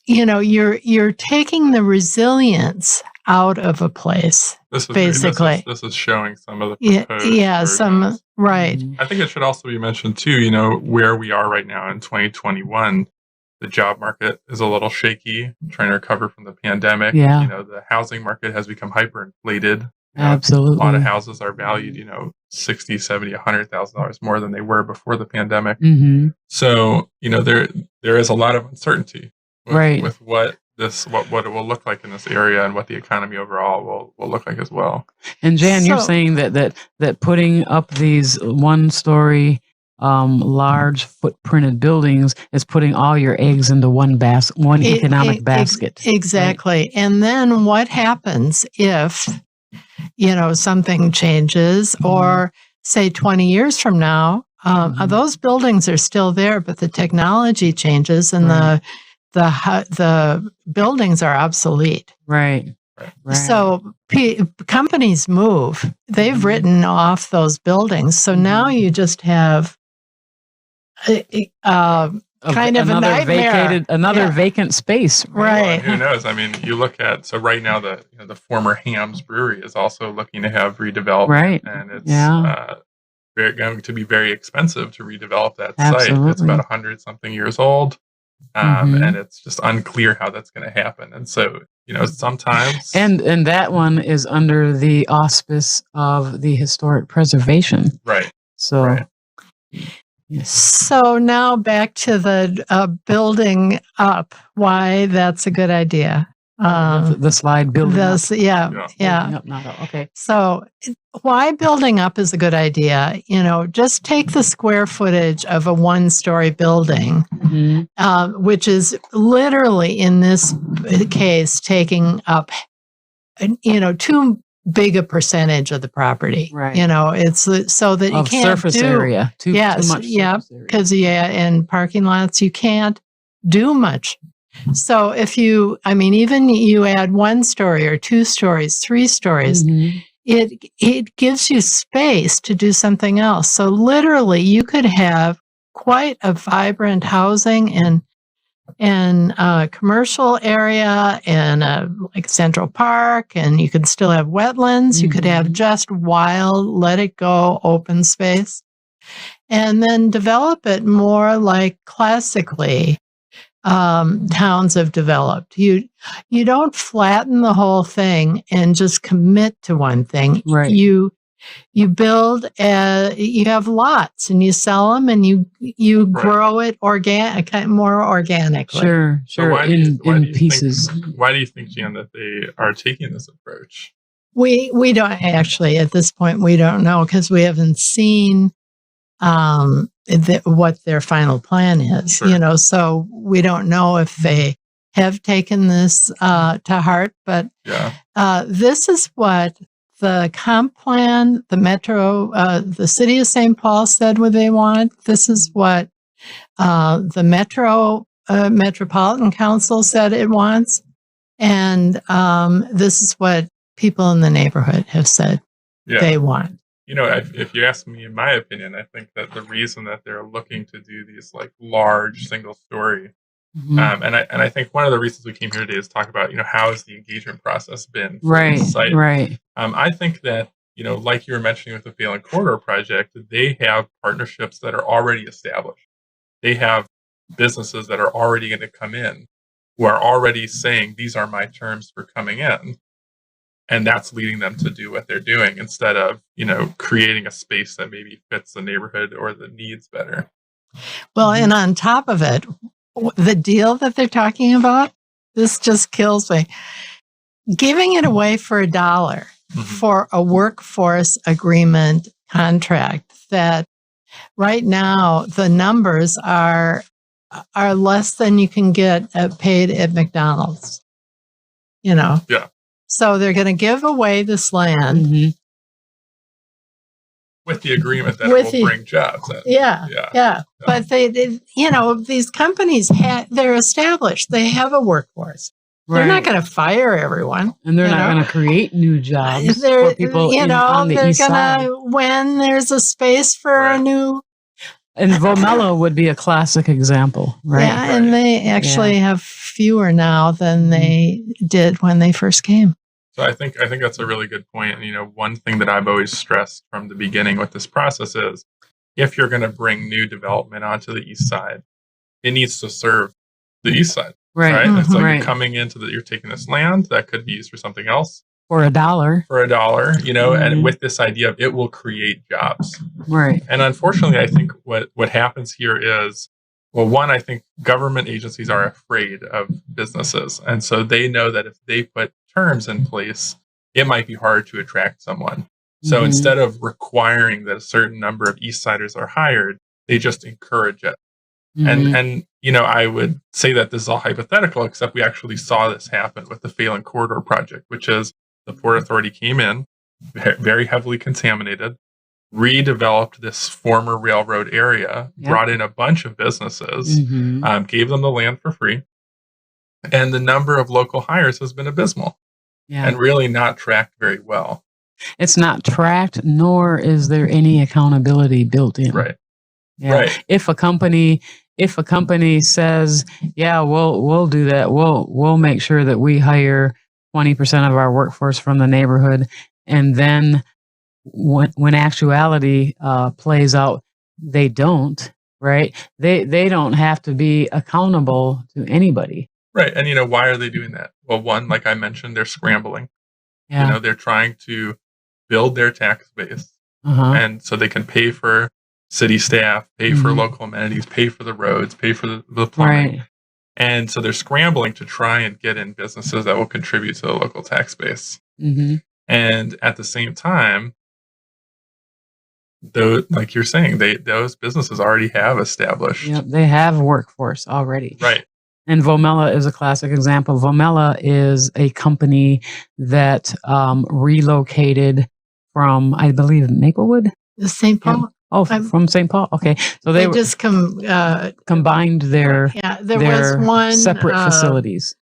you're taking the resilience out of a place. Basically, this is showing some of the proposed right. I think it should also be mentioned too. Where we are right now in 2021, the job market is a little shaky, trying to recover from the pandemic. Yeah. The housing market has become hyperinflated. Absolutely, a lot of houses are valued, $60,000, $70,000, $100,000 more than they were before the pandemic. Mm-hmm. So there is a lot of uncertainty with what it will look like in this area and what the economy overall will look like as well. And Jan, you're saying that putting up these one-story large footprinted buildings is putting all your eggs into one economic basket. Exactly. Right? And then what happens if something changes, or say 20 years from now, those buildings are still there, but the technology changes and the buildings are obsolete. Right. So companies move. They've written off those buildings. So now you just have kind of a nightmare. Vacant space. Right. Well, who knows? I mean, you look at, right now the former Ham's Brewery is also looking to have redevelopment. Right. And it's going to be very expensive to redevelop that site. It's about 100-something years old. And it's just unclear how that's going to happen. And so, sometimes. And that one is under the auspice of the historic preservation. Right. So. Right. Yes. So now back to the building up. Why that's a good idea. The slide building up. Yeah. Okay. So why building up is a good idea. Just take the square footage of a one-story building, which is literally in this case taking up, too big a percentage of the property. Right. It's so that you can't surface area. Too much. Because in parking lots you can't do much. So if even you add 1 story or 2 stories, 3 stories, it gives you space to do something else. So literally you could have quite a vibrant housing and commercial area and like Central Park, and you could still have wetlands. You could have just wild, let it go, open space, and then develop it more like classically towns have developed. You don't flatten the whole thing and just commit to one thing. Right. You build, you have lots and you sell them and you grow it more organically. Sure. So why in pieces. Why do you think, Jan, that they are taking this approach? We don't actually, at this point, we don't know because we haven't seen what their final plan is. Sure. So we don't know if they have taken this to heart, but this is what the comp plan, the metro, the city of St. Paul said what they want. This is what the Metropolitan Council said it wants. And this is what people in the neighborhood have said they want. If you ask me, in my opinion, I think that the reason that they're looking to do these like large single story, and I think one of the reasons we came here today is talk about, how has the engagement process been for this site? Right. I think that, like you were mentioning with the Phelan Corridor project, they have partnerships that are already established. They have businesses that are already going to come in who are already saying, these are my terms for coming in. And that's leading them to do what they're doing instead of, creating a space that maybe fits the neighborhood or the needs better. Well, and on top of it, the deal that they're talking about, this just kills me. Giving it away for $1 for a workforce agreement contract that right now the numbers are less than you can get paid at McDonald's. Yeah. So they're going to give away this land. Mm-hmm. With the agreement that it will bring jobs in. Yeah. But they these companies, they're established. They have a workforce. Right. They're not going to fire everyone. And they're not going to create new jobs for people on the east side. When there's a space for a new... And Vomella would be a classic example, right? Yeah, and they actually have fewer now than they did when they first came. So I think that's a really good point. And, one thing that I've always stressed from the beginning with this process is if you're going to bring new development onto the east side, it needs to serve the east side. Right. Mm-hmm. It's like you're coming into you're taking this land that could be used for something else. For $1. For $1, and with this idea of it will create jobs. Right. And unfortunately, I think what happens here is, well, one, I think government agencies are afraid of businesses. And so they know that if they put terms in place, it might be hard to attract someone. So instead of requiring that a certain number of East Siders are hired, they just encourage it. And I would say that this is all hypothetical, except we actually saw this happen with the Phelan Corridor project, which is the Port Authority came in, very heavily contaminated, redeveloped this former railroad area, brought in a bunch of businesses, gave them the land for free. And the number of local hires has been abysmal and really not tracked very well. It's not tracked, nor is there any accountability built in. Right. Yeah. Right. If a company says, "Yeah, we'll do that. We'll make sure that we hire 20% of our workforce from the neighborhood," and then when actuality plays out, they don't. Right? They don't have to be accountable to anybody. Right. And why are they doing that? Well, one, like I mentioned, they're scrambling. Yeah. They're trying to build their tax base, and so they can pay for city staff, pay for local amenities, pay for the roads, pay for the plumbing. Right. And so they're scrambling to try and get in businesses that will contribute to the local tax base. And at the same time, though, like you're saying, those businesses already have established. Yep, they have a workforce already. Right. And Vomella is a classic example. Vomella is a company that relocated from, I believe, Maplewood? St. Paul. Yeah. Oh, from St. Paul. Okay, so they just combined their was one separate facilities.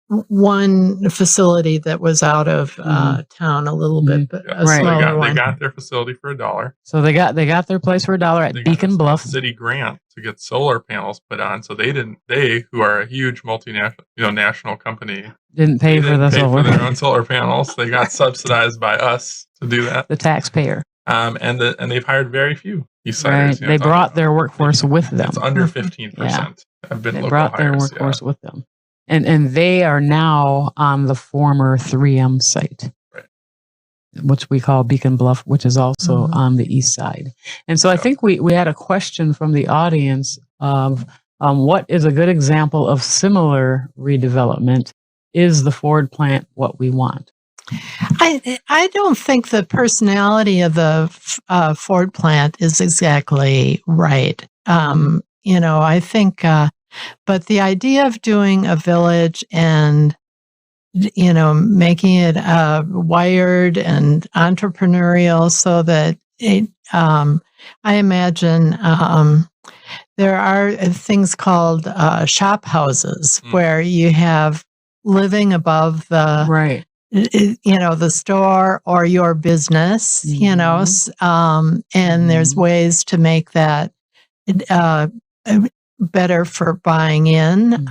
One facility that was out of town a little bit, but a smaller one. They got their facility for $1. So they got their place for $1 at Beacon Bluff. City grant to get solar panels put on. So they who are a huge multinational, national company, didn't pay for for their own solar panels. They got subsidized by us to do that, the taxpayer. And they've hired very few East Siders. Right. They brought their workforce with them. It's under 15%. Have been they local brought hires, their workforce with them. And they are now on the former 3M site, which we call Beacon Bluff, which is also on the east side. And so I think we had a question from the audience of what is a good example of similar redevelopment? Is the Ford plant what we want? I don't think the personality of the Ford plant is exactly right. I think, but the idea of doing a village and, making it wired and entrepreneurial so that I imagine there are things called shop houses where you have living above the the store or your business, and there's ways to make that better for buying in.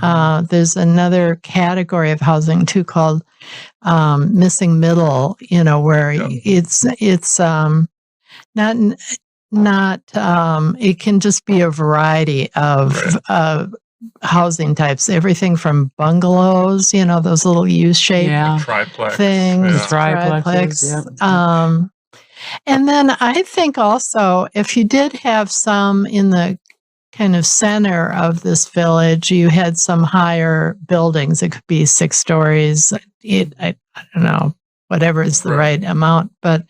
There's another category of housing too called missing middle, where it's not it can just be a variety of housing types, everything from bungalows, those little U-shaped triplex things, triplex. And then I think also if you did have some in the kind of center of this village, you had some higher buildings. It could be 6 stories. I don't know, whatever is the right amount, but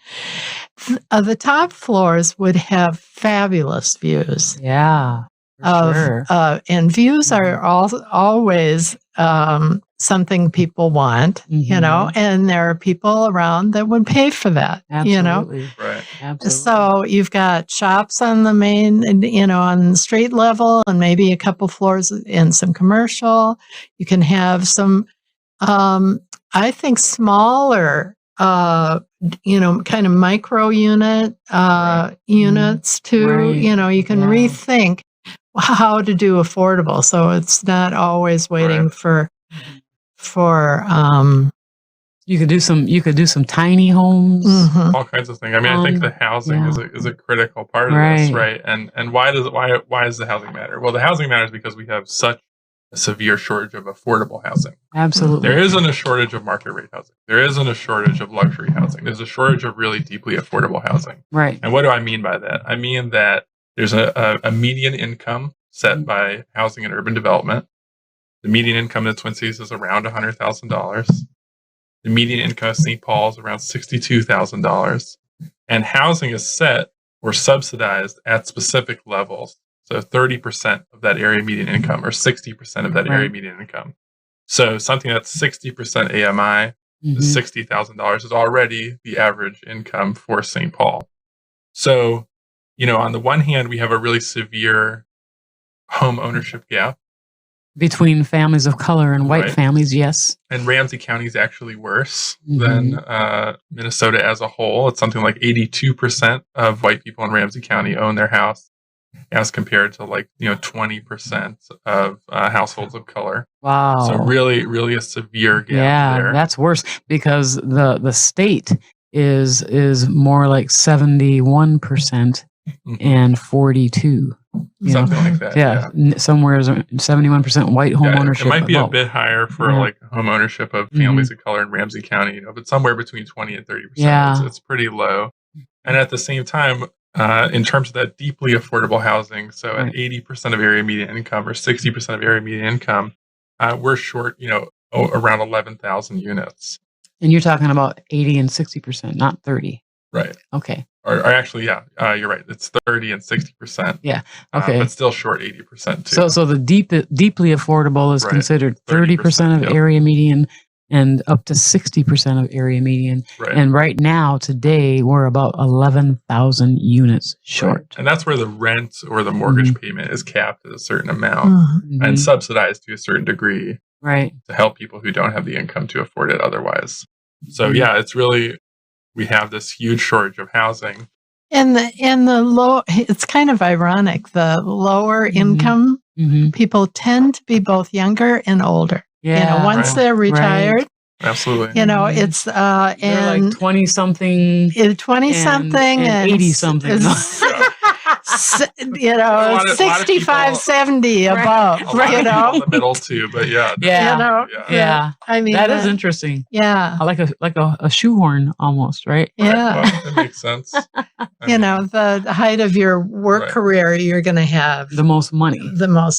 the top floors would have fabulous views. Yeah. And views are always something people want, and there are people around that would pay for that, Absolutely. Right. Absolutely. So you've got shops on the main, on the street level, and maybe a couple floors in some commercial. You can have some, I think, smaller, kind of micro unit units too. Right. You can rethink how to do affordable, so it's not always waiting for you could do some tiny homes, all kinds of things. I mean, I think the housing is a critical part of this, right? And why does the housing matter? Well, the housing matters because we have such a severe shortage of affordable housing. Absolutely. There isn't a shortage of market rate housing. There isn't a shortage of luxury housing. There's a shortage of really deeply affordable housing. Right. And what do I mean by that? I mean that there's a median income set by Housing and Urban Development. The median income in the Twin Cities is around $100,000. The median income of St. Paul is around $62,000. And housing is set or subsidized at specific levels. So 30% of that area median income or 60% of that area median income. So something that's 60% AMI, is $60,000 is already the average income for St. Paul. So, on the one hand, we have a really severe home ownership gap between families of color and white families, yes. And Ramsey County is actually worse than Minnesota as a whole. It's something like 82% of white people in Ramsey County own their house, as compared to 20% of households of color. Wow. So really, really a severe gap there. That's worse because the state is more like 71% and 42. Something like that. Yeah. Somewhere 71% white home ownership. It might be a bit higher for home ownership of families of color in Ramsey County, but somewhere between 20 and 30%. Yeah. It's pretty low. And at the same time, in terms of that deeply affordable housing, so at 80% of area median income or 60% of area median income, we're short, around 11,000 units. And you're talking about 80 and 60%, not 30. Right. Okay. Or actually, you're right. It's 30 and 60%. Yeah. Okay. But still short 80% too. So the deeply affordable is considered 30% of area median and up to 60% of area median. Right. And right now, today, we're about 11,000 units short. Right. And that's where the rent or the mortgage payment is capped at a certain amount and subsidized to a certain degree. Right. To help people who don't have the income to afford it otherwise. So it's really, we have this huge shortage of housing. And the low, it's kind of ironic. The lower income people tend to be both younger and older. Yeah. Once they're retired. Absolutely. It's they're and like 20-something, 20-something and 80-something. 65, 70 above. In the middle too, but yeah. I mean, that is interesting. Yeah, like a shoehorn almost, right? Yeah, well, it makes sense. The height of your work career, you're going to have the most money.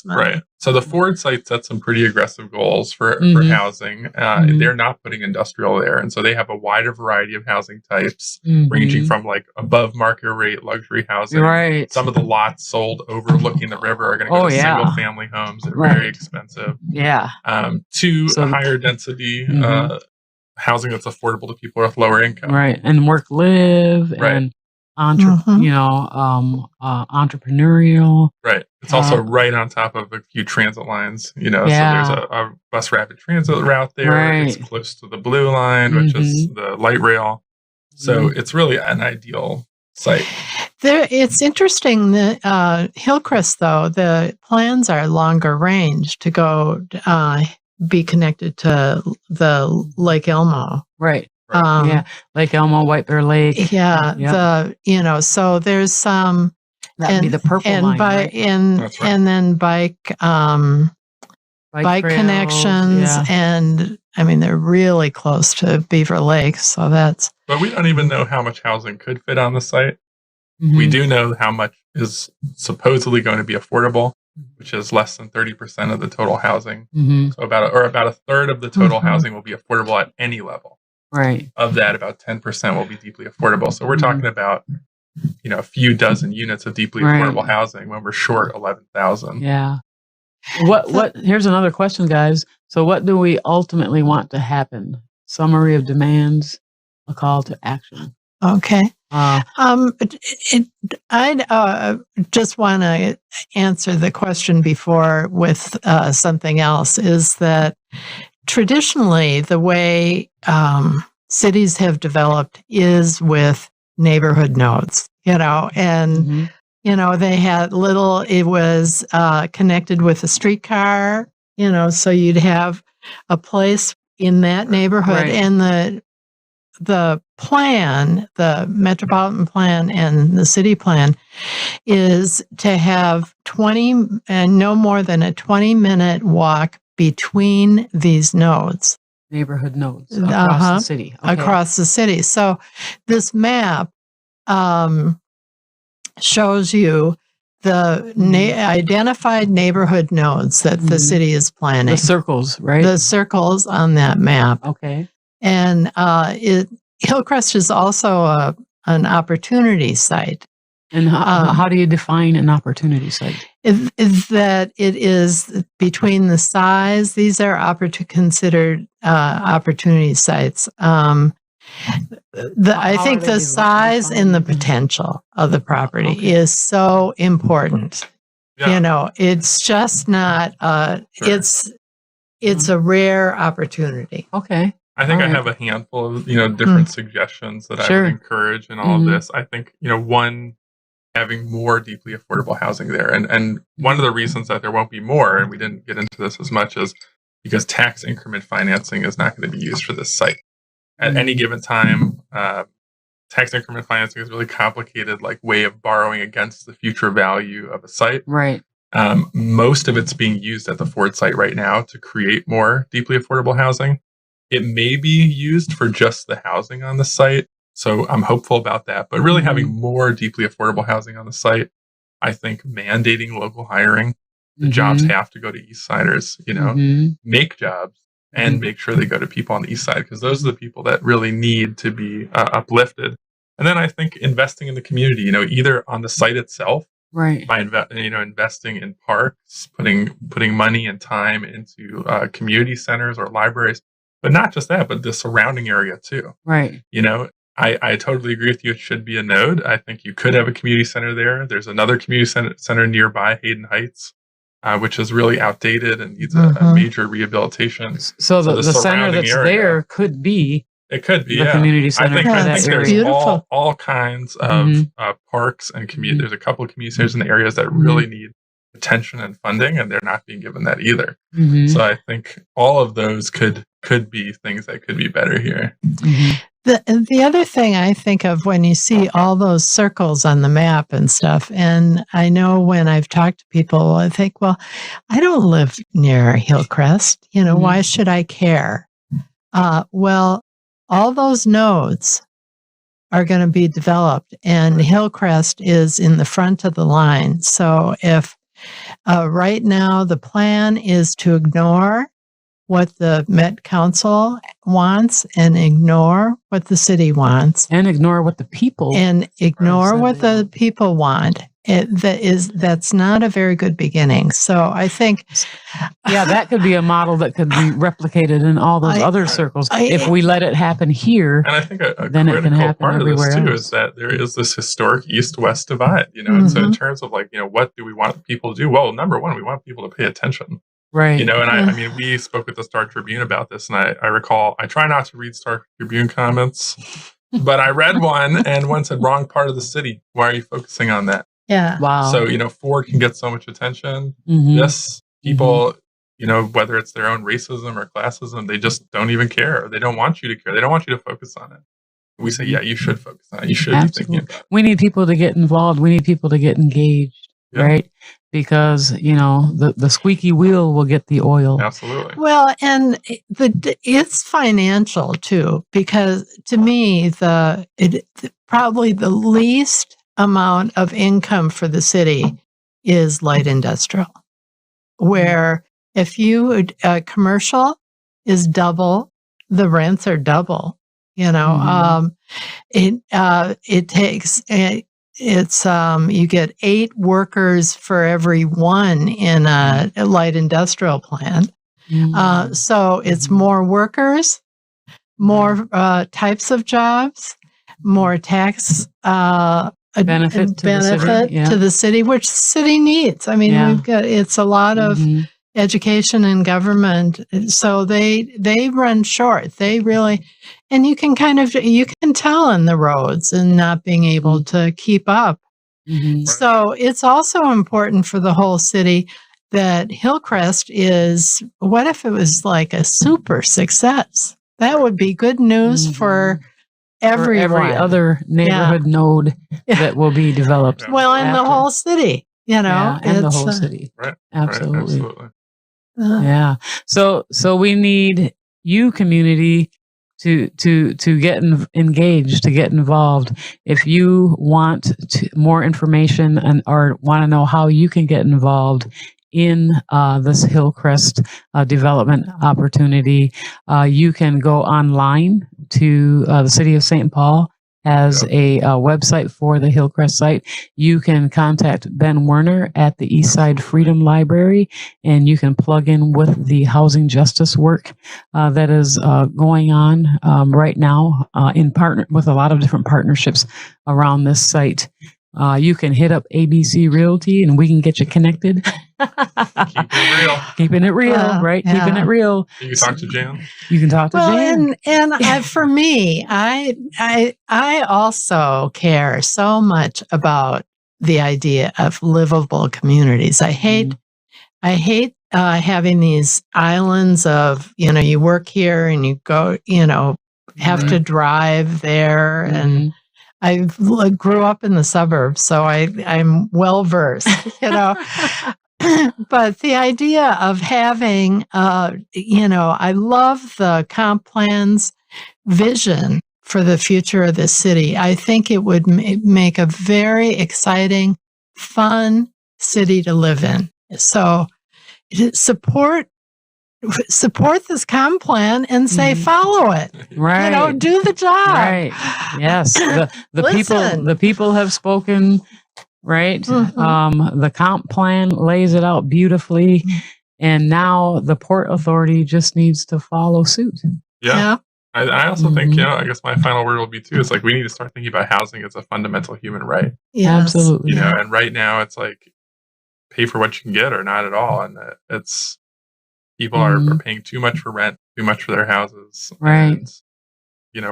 Right. So the Ford site set some pretty aggressive goals for housing. They're not putting industrial there. And so they have a wider variety of housing types, ranging from above market rate luxury housing. Right. Some of the lots sold overlooking the river are going to go to single family homes. They're very expensive. Yeah. To higher density housing that's affordable to people with lower income. Right. And work, live, and entrepreneurial. Right. It's also right on top of a few transit lines, so there's a bus rapid transit route there. Right. It's close to the Blue Line, which is the light rail. So it's really an ideal site. It's interesting that Hillcrest, though, the plans are longer range to go be connected to the Lake Elmo. Right. Lake Elmo, White Bear Lake. Yeah. So there's some. That'd be the purple line, right? And then bike trails, connections, and I mean they're really close to Beaver Lake, so that's. But we don't even know how much housing could fit on the site. We do know how much is supposedly going to be affordable, which is less than 30% of the total housing. So about a third of the total housing will be affordable at any level. Right. Of that, about 10% will be deeply affordable. So we're talking about, a few dozen units of deeply affordable housing when we're short 11,000. Yeah. What? Here's another question, guys. So, what do we ultimately want to happen? Summary of demands, a call to action. Okay. Uh, I just want to answer the question before with something else. Is that traditionally the way cities have developed is with neighborhood nodes, and mhm. they had little. It was connected with a streetcar, so you'd have a place in that neighborhood, Right. and the plan, the metropolitan plan and the city plan is to have 20 and no more than a 20-minute walk between these nodes. Neighborhood nodes across the city. Okay. Across the city. So this map shows you the identified neighborhood nodes that the city is planning. The circles, right? The circles on that map. Okay. And Hillcrest is also an opportunity site. And how do you define an opportunity site? Is that it is between the size. These are considered opportunity sites. I think the size and the potential of the property is so important. Yeah. It's just not. Sure. It's a rare opportunity. Okay. I think I have a handful of different suggestions that I would encourage in all of this. I think one, having more deeply affordable housing there, and one of the reasons that there won't be more, and we didn't get into this as much, is because tax increment financing is not going to be used for this site at any given time. Tax increment financing is a really complicated way of borrowing against the future value of a site. Right. Most of it's being used at the Ford site right now to create more deeply affordable housing. It may be used for just the housing on the site, so I'm hopeful about that. But really having more deeply affordable housing on the site, I think mandating local hiring, the jobs have to go to East Siders, make jobs and make sure they go to people on the East Side, because those are the people that really need to be uplifted. And then I think investing in the community, either on the site itself, right, by investing in parks, putting money and time into community centers or libraries. But not just that, but the surrounding area too. Right. I totally agree with you. It should be a node. I think you could have a community center there. There's another community center nearby, Hayden Heights, which is really outdated and needs a major rehabilitation. So the center that's there could be. It could be the community center. I think there's all kinds of parks and community. There's a couple of community centers in the areas that really need attention and funding, and they're not being given that either. So I think all of those could be things that could be better here. The other thing I think of when you see all those circles on the map and stuff, and I know when I've talked to people, I think, well, I don't live near Hillcrest. Why should I care? Well, all those nodes are going to be developed, and Hillcrest is in the front of the line. So if right now the plan is to ignore what the Met Council wants and ignore what the city wants. And ignore what the people want. That's not a very good beginning. So I think... Yeah, that could be a model that could be replicated in all those other circles. If we let it happen here, and I think then it can happen part everywhere of this too else. is that there is this historic east-west divide, and so in terms of what do we want people to do? Well, number one, we want people to pay attention. Right. And I mean, we spoke with the Star Tribune about this, and I recall, I try not to read Star Tribune comments, but I read one, and one said, wrong part of the city. Why are you focusing on that? Yeah. Wow. So, Ford can get so much attention. This, people, whether it's their own racism or classism, they just don't even care. They don't want you to care. They don't want you to focus on it. We say, yeah, you should focus on it. You should be thinking about it. We need people to get involved. We need people to get engaged, right? Because, the squeaky wheel will get the oil. Absolutely. Well, and it's financial too, because to me, probably the least amount of income for the city is light industrial, where if commercial is double, the rents are double. It takes it's you get 8 workers for every one in a light industrial plant. So it's more workers, more types of jobs, more tax benefit to the city, which the city needs. I mean, it's a lot of education and government, so they run short. They really, and you can tell in the roads and not being able to keep up. So it's also important for the whole city that Hillcrest is. What if it was like a super success? That would be good news for every other neighborhood node that will be developed. Well, in the whole city, and the whole city. Right. Absolutely. Right, absolutely. So we need you, community, to get engaged, to get involved. If you want more information or want to know how you can get involved in this Hillcrest development opportunity, you can go online to the City of St. Paul has a website for the Hillcrest site. You can contact Ben Werner at the Eastside Freedom Library, and you can plug in with the housing justice work that is going on right now in partner with a lot of different partnerships around this site. You can hit up ABC Realty and we can get you connected. Keeping it real, right? Yeah. Keeping it real. You can talk to Jan. You can talk to Jan. And for me, I also care so much about the idea of livable communities. I hate having these islands of, you work here and you go, have to drive there. And I grew up in the suburbs, so I'm well versed, But the idea of having, I love the comp plan's vision for the future of the city. I think it would make a very exciting, fun city to live in. So support this comp plan and say, follow it. Right. Do the job. Right. Yes. The people have spoken, right? The comp plan lays it out beautifully. And now the Port Authority just needs to follow suit. Yeah. I also think, I guess my final word will be too, is like, we need to start thinking about housing as a fundamental human right. Yes. Absolutely. And right now it's like, pay for what you can get or not at all. And it's, people are paying too much for rent, too much for their houses. Right. And,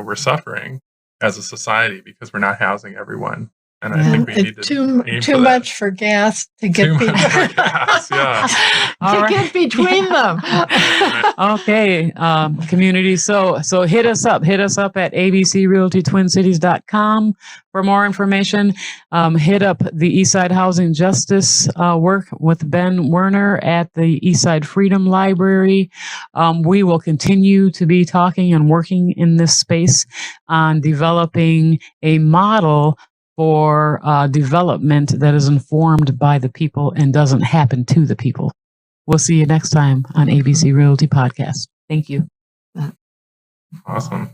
we're suffering as a society because we're not housing everyone. And I think we need to too much for gas to get too much for gas, get between them. Okay, community. So hit us up at abcrealtytwincities.com for more information. Hit up the Eastside Housing Justice work with Ben Werner at the Eastside Freedom Library. We will continue to be talking and working in this space on developing a model for development that is informed by the people and doesn't happen to the people. We'll see you next time on ABC Realty Podcast. Thank you. Awesome.